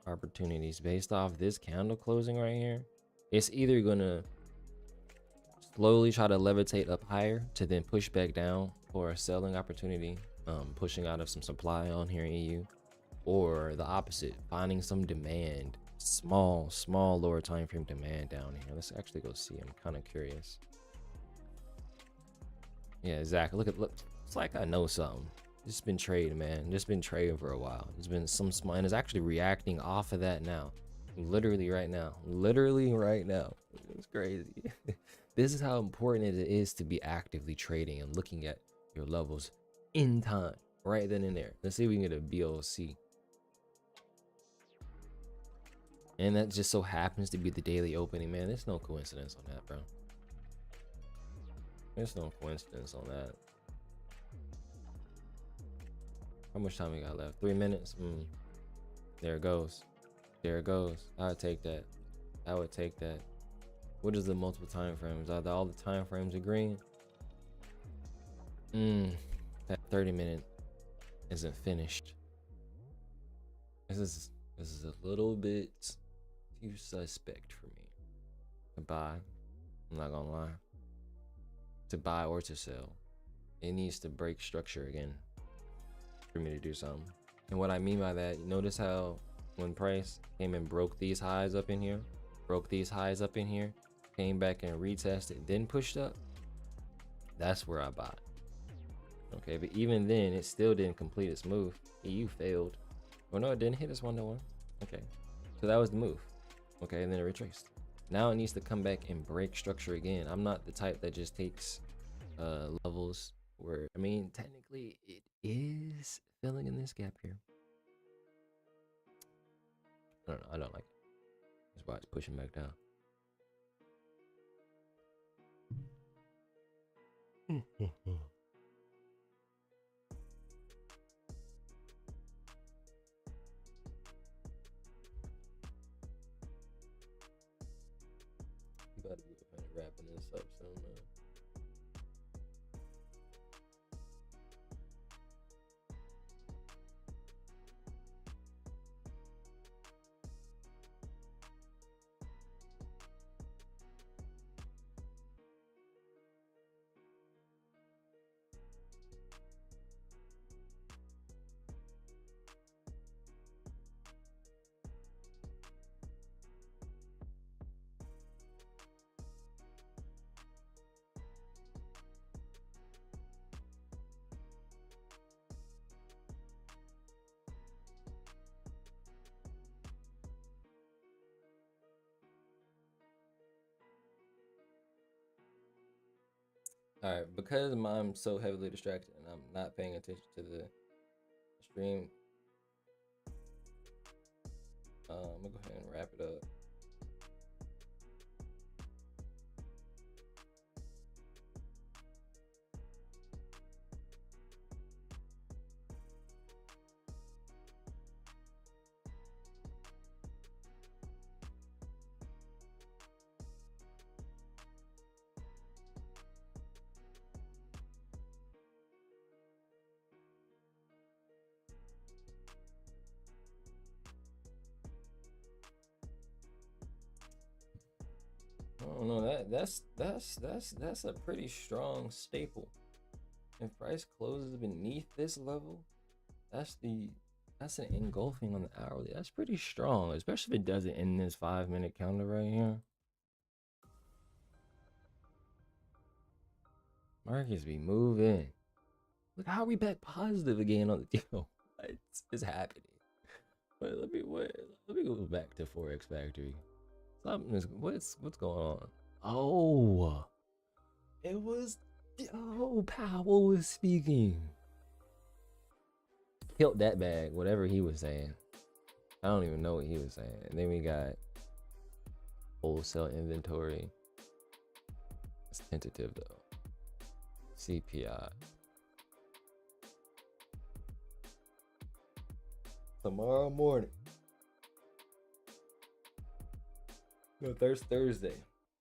Speaker 1: opportunities based off this candle closing right here. It's either gonna slowly try to levitate up higher to then push back down for a selling opportunity, pushing out of some supply on here in EU, or the opposite, finding some demand, small lower time frame demand down here. Let's actually go see. I'm kind of curious. Yeah, exactly. Look, it's like I know something. Just been trading, man. Just been trading for a while. There's been some small, and it's actually reacting off of that now. Literally right now. It's crazy. This is how important it is to be actively trading and looking at your levels in time, right then and there. Let's see if we can get a BOC. And that just so happens to be the daily opening, man. There's no coincidence on that, bro. There's no coincidence on that. How much time we got left? 3 minutes. There it goes. There it goes. I would take that. I would take that. What is the multiple time frames? Are all the time frames agreeing? That 30-minute isn't finished. This is a little bit too suspect for me to buy. I'm not gonna lie. To buy or to sell, it needs to break structure again for me to do something. And what I mean by that, you notice how when price came and broke these highs up in here, came back and retested, then pushed up, that's where I bought. Okay, but even then it still didn't complete its move. EU failed. Well, no, it didn't hit its 1-to-1. Okay, so that was the move. Okay, and then it retraced. Now it needs to come back and break structure again. I'm not the type that just takes levels where, I mean, technically it is filling in this gap here. I don't know. I don't like it. That's why it's pushing back down. You gotta be wrapping this up soon, man. All right, because I'm so heavily distracted and I'm not paying attention to the stream, I'm gonna go ahead and wrap it up. I don't know, that's a pretty strong staple. If price closes beneath this level, that's an engulfing on the hourly. That's pretty strong, especially if it does it in this 5-minute counter right here. Markets be moving. Look how we back positive again on the deal. It's happening. But let me go back to Forex Factory. Something is what's going on? Oh, it was Powell was speaking. Killed that bag, whatever he was saying. I don't even know what he was saying. And then we got wholesale inventory. It's tentative though. CPI. Tomorrow morning. No, Thursday.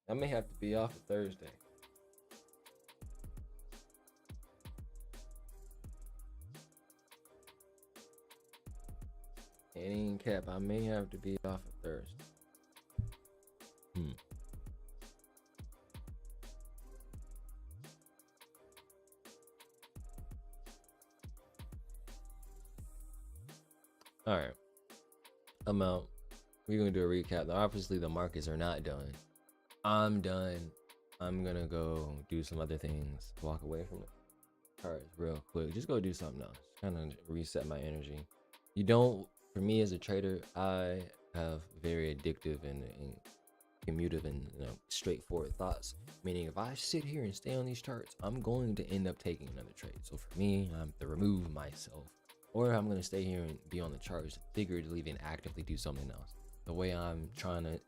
Speaker 1: I may have to be off of Thursday. Any cap, I may have to be off of Thursday. All right, I'm out. We're gonna do a recap. Obviously, the markets are not done. I'm done. I'm gonna go do some other things. Walk away from it. Cards real quick. Just go do something else. Kind of reset my energy. You don't. For me as a trader, I have very addictive and commutative and straightforward thoughts. Meaning, if I sit here and stay on these charts, I'm going to end up taking another trade. So for me, I'm to remove myself, or I'm gonna stay here and be on the charts, figuratively and actively do something else. The way I'm trying to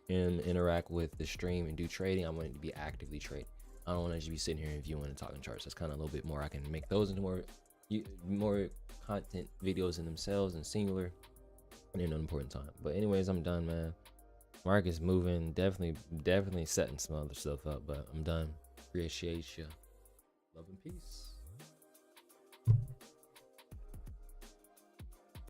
Speaker 1: interact with the stream and do trading, I want it to be actively trading. I don't want to just be sitting here and viewing and talking charts. That's kind of a little bit more. I can make those into more content videos in themselves and singular and in an important time. But anyways, I'm done, man. Market's moving, definitely setting some other stuff up, but I'm done. Appreciate you. Love and peace.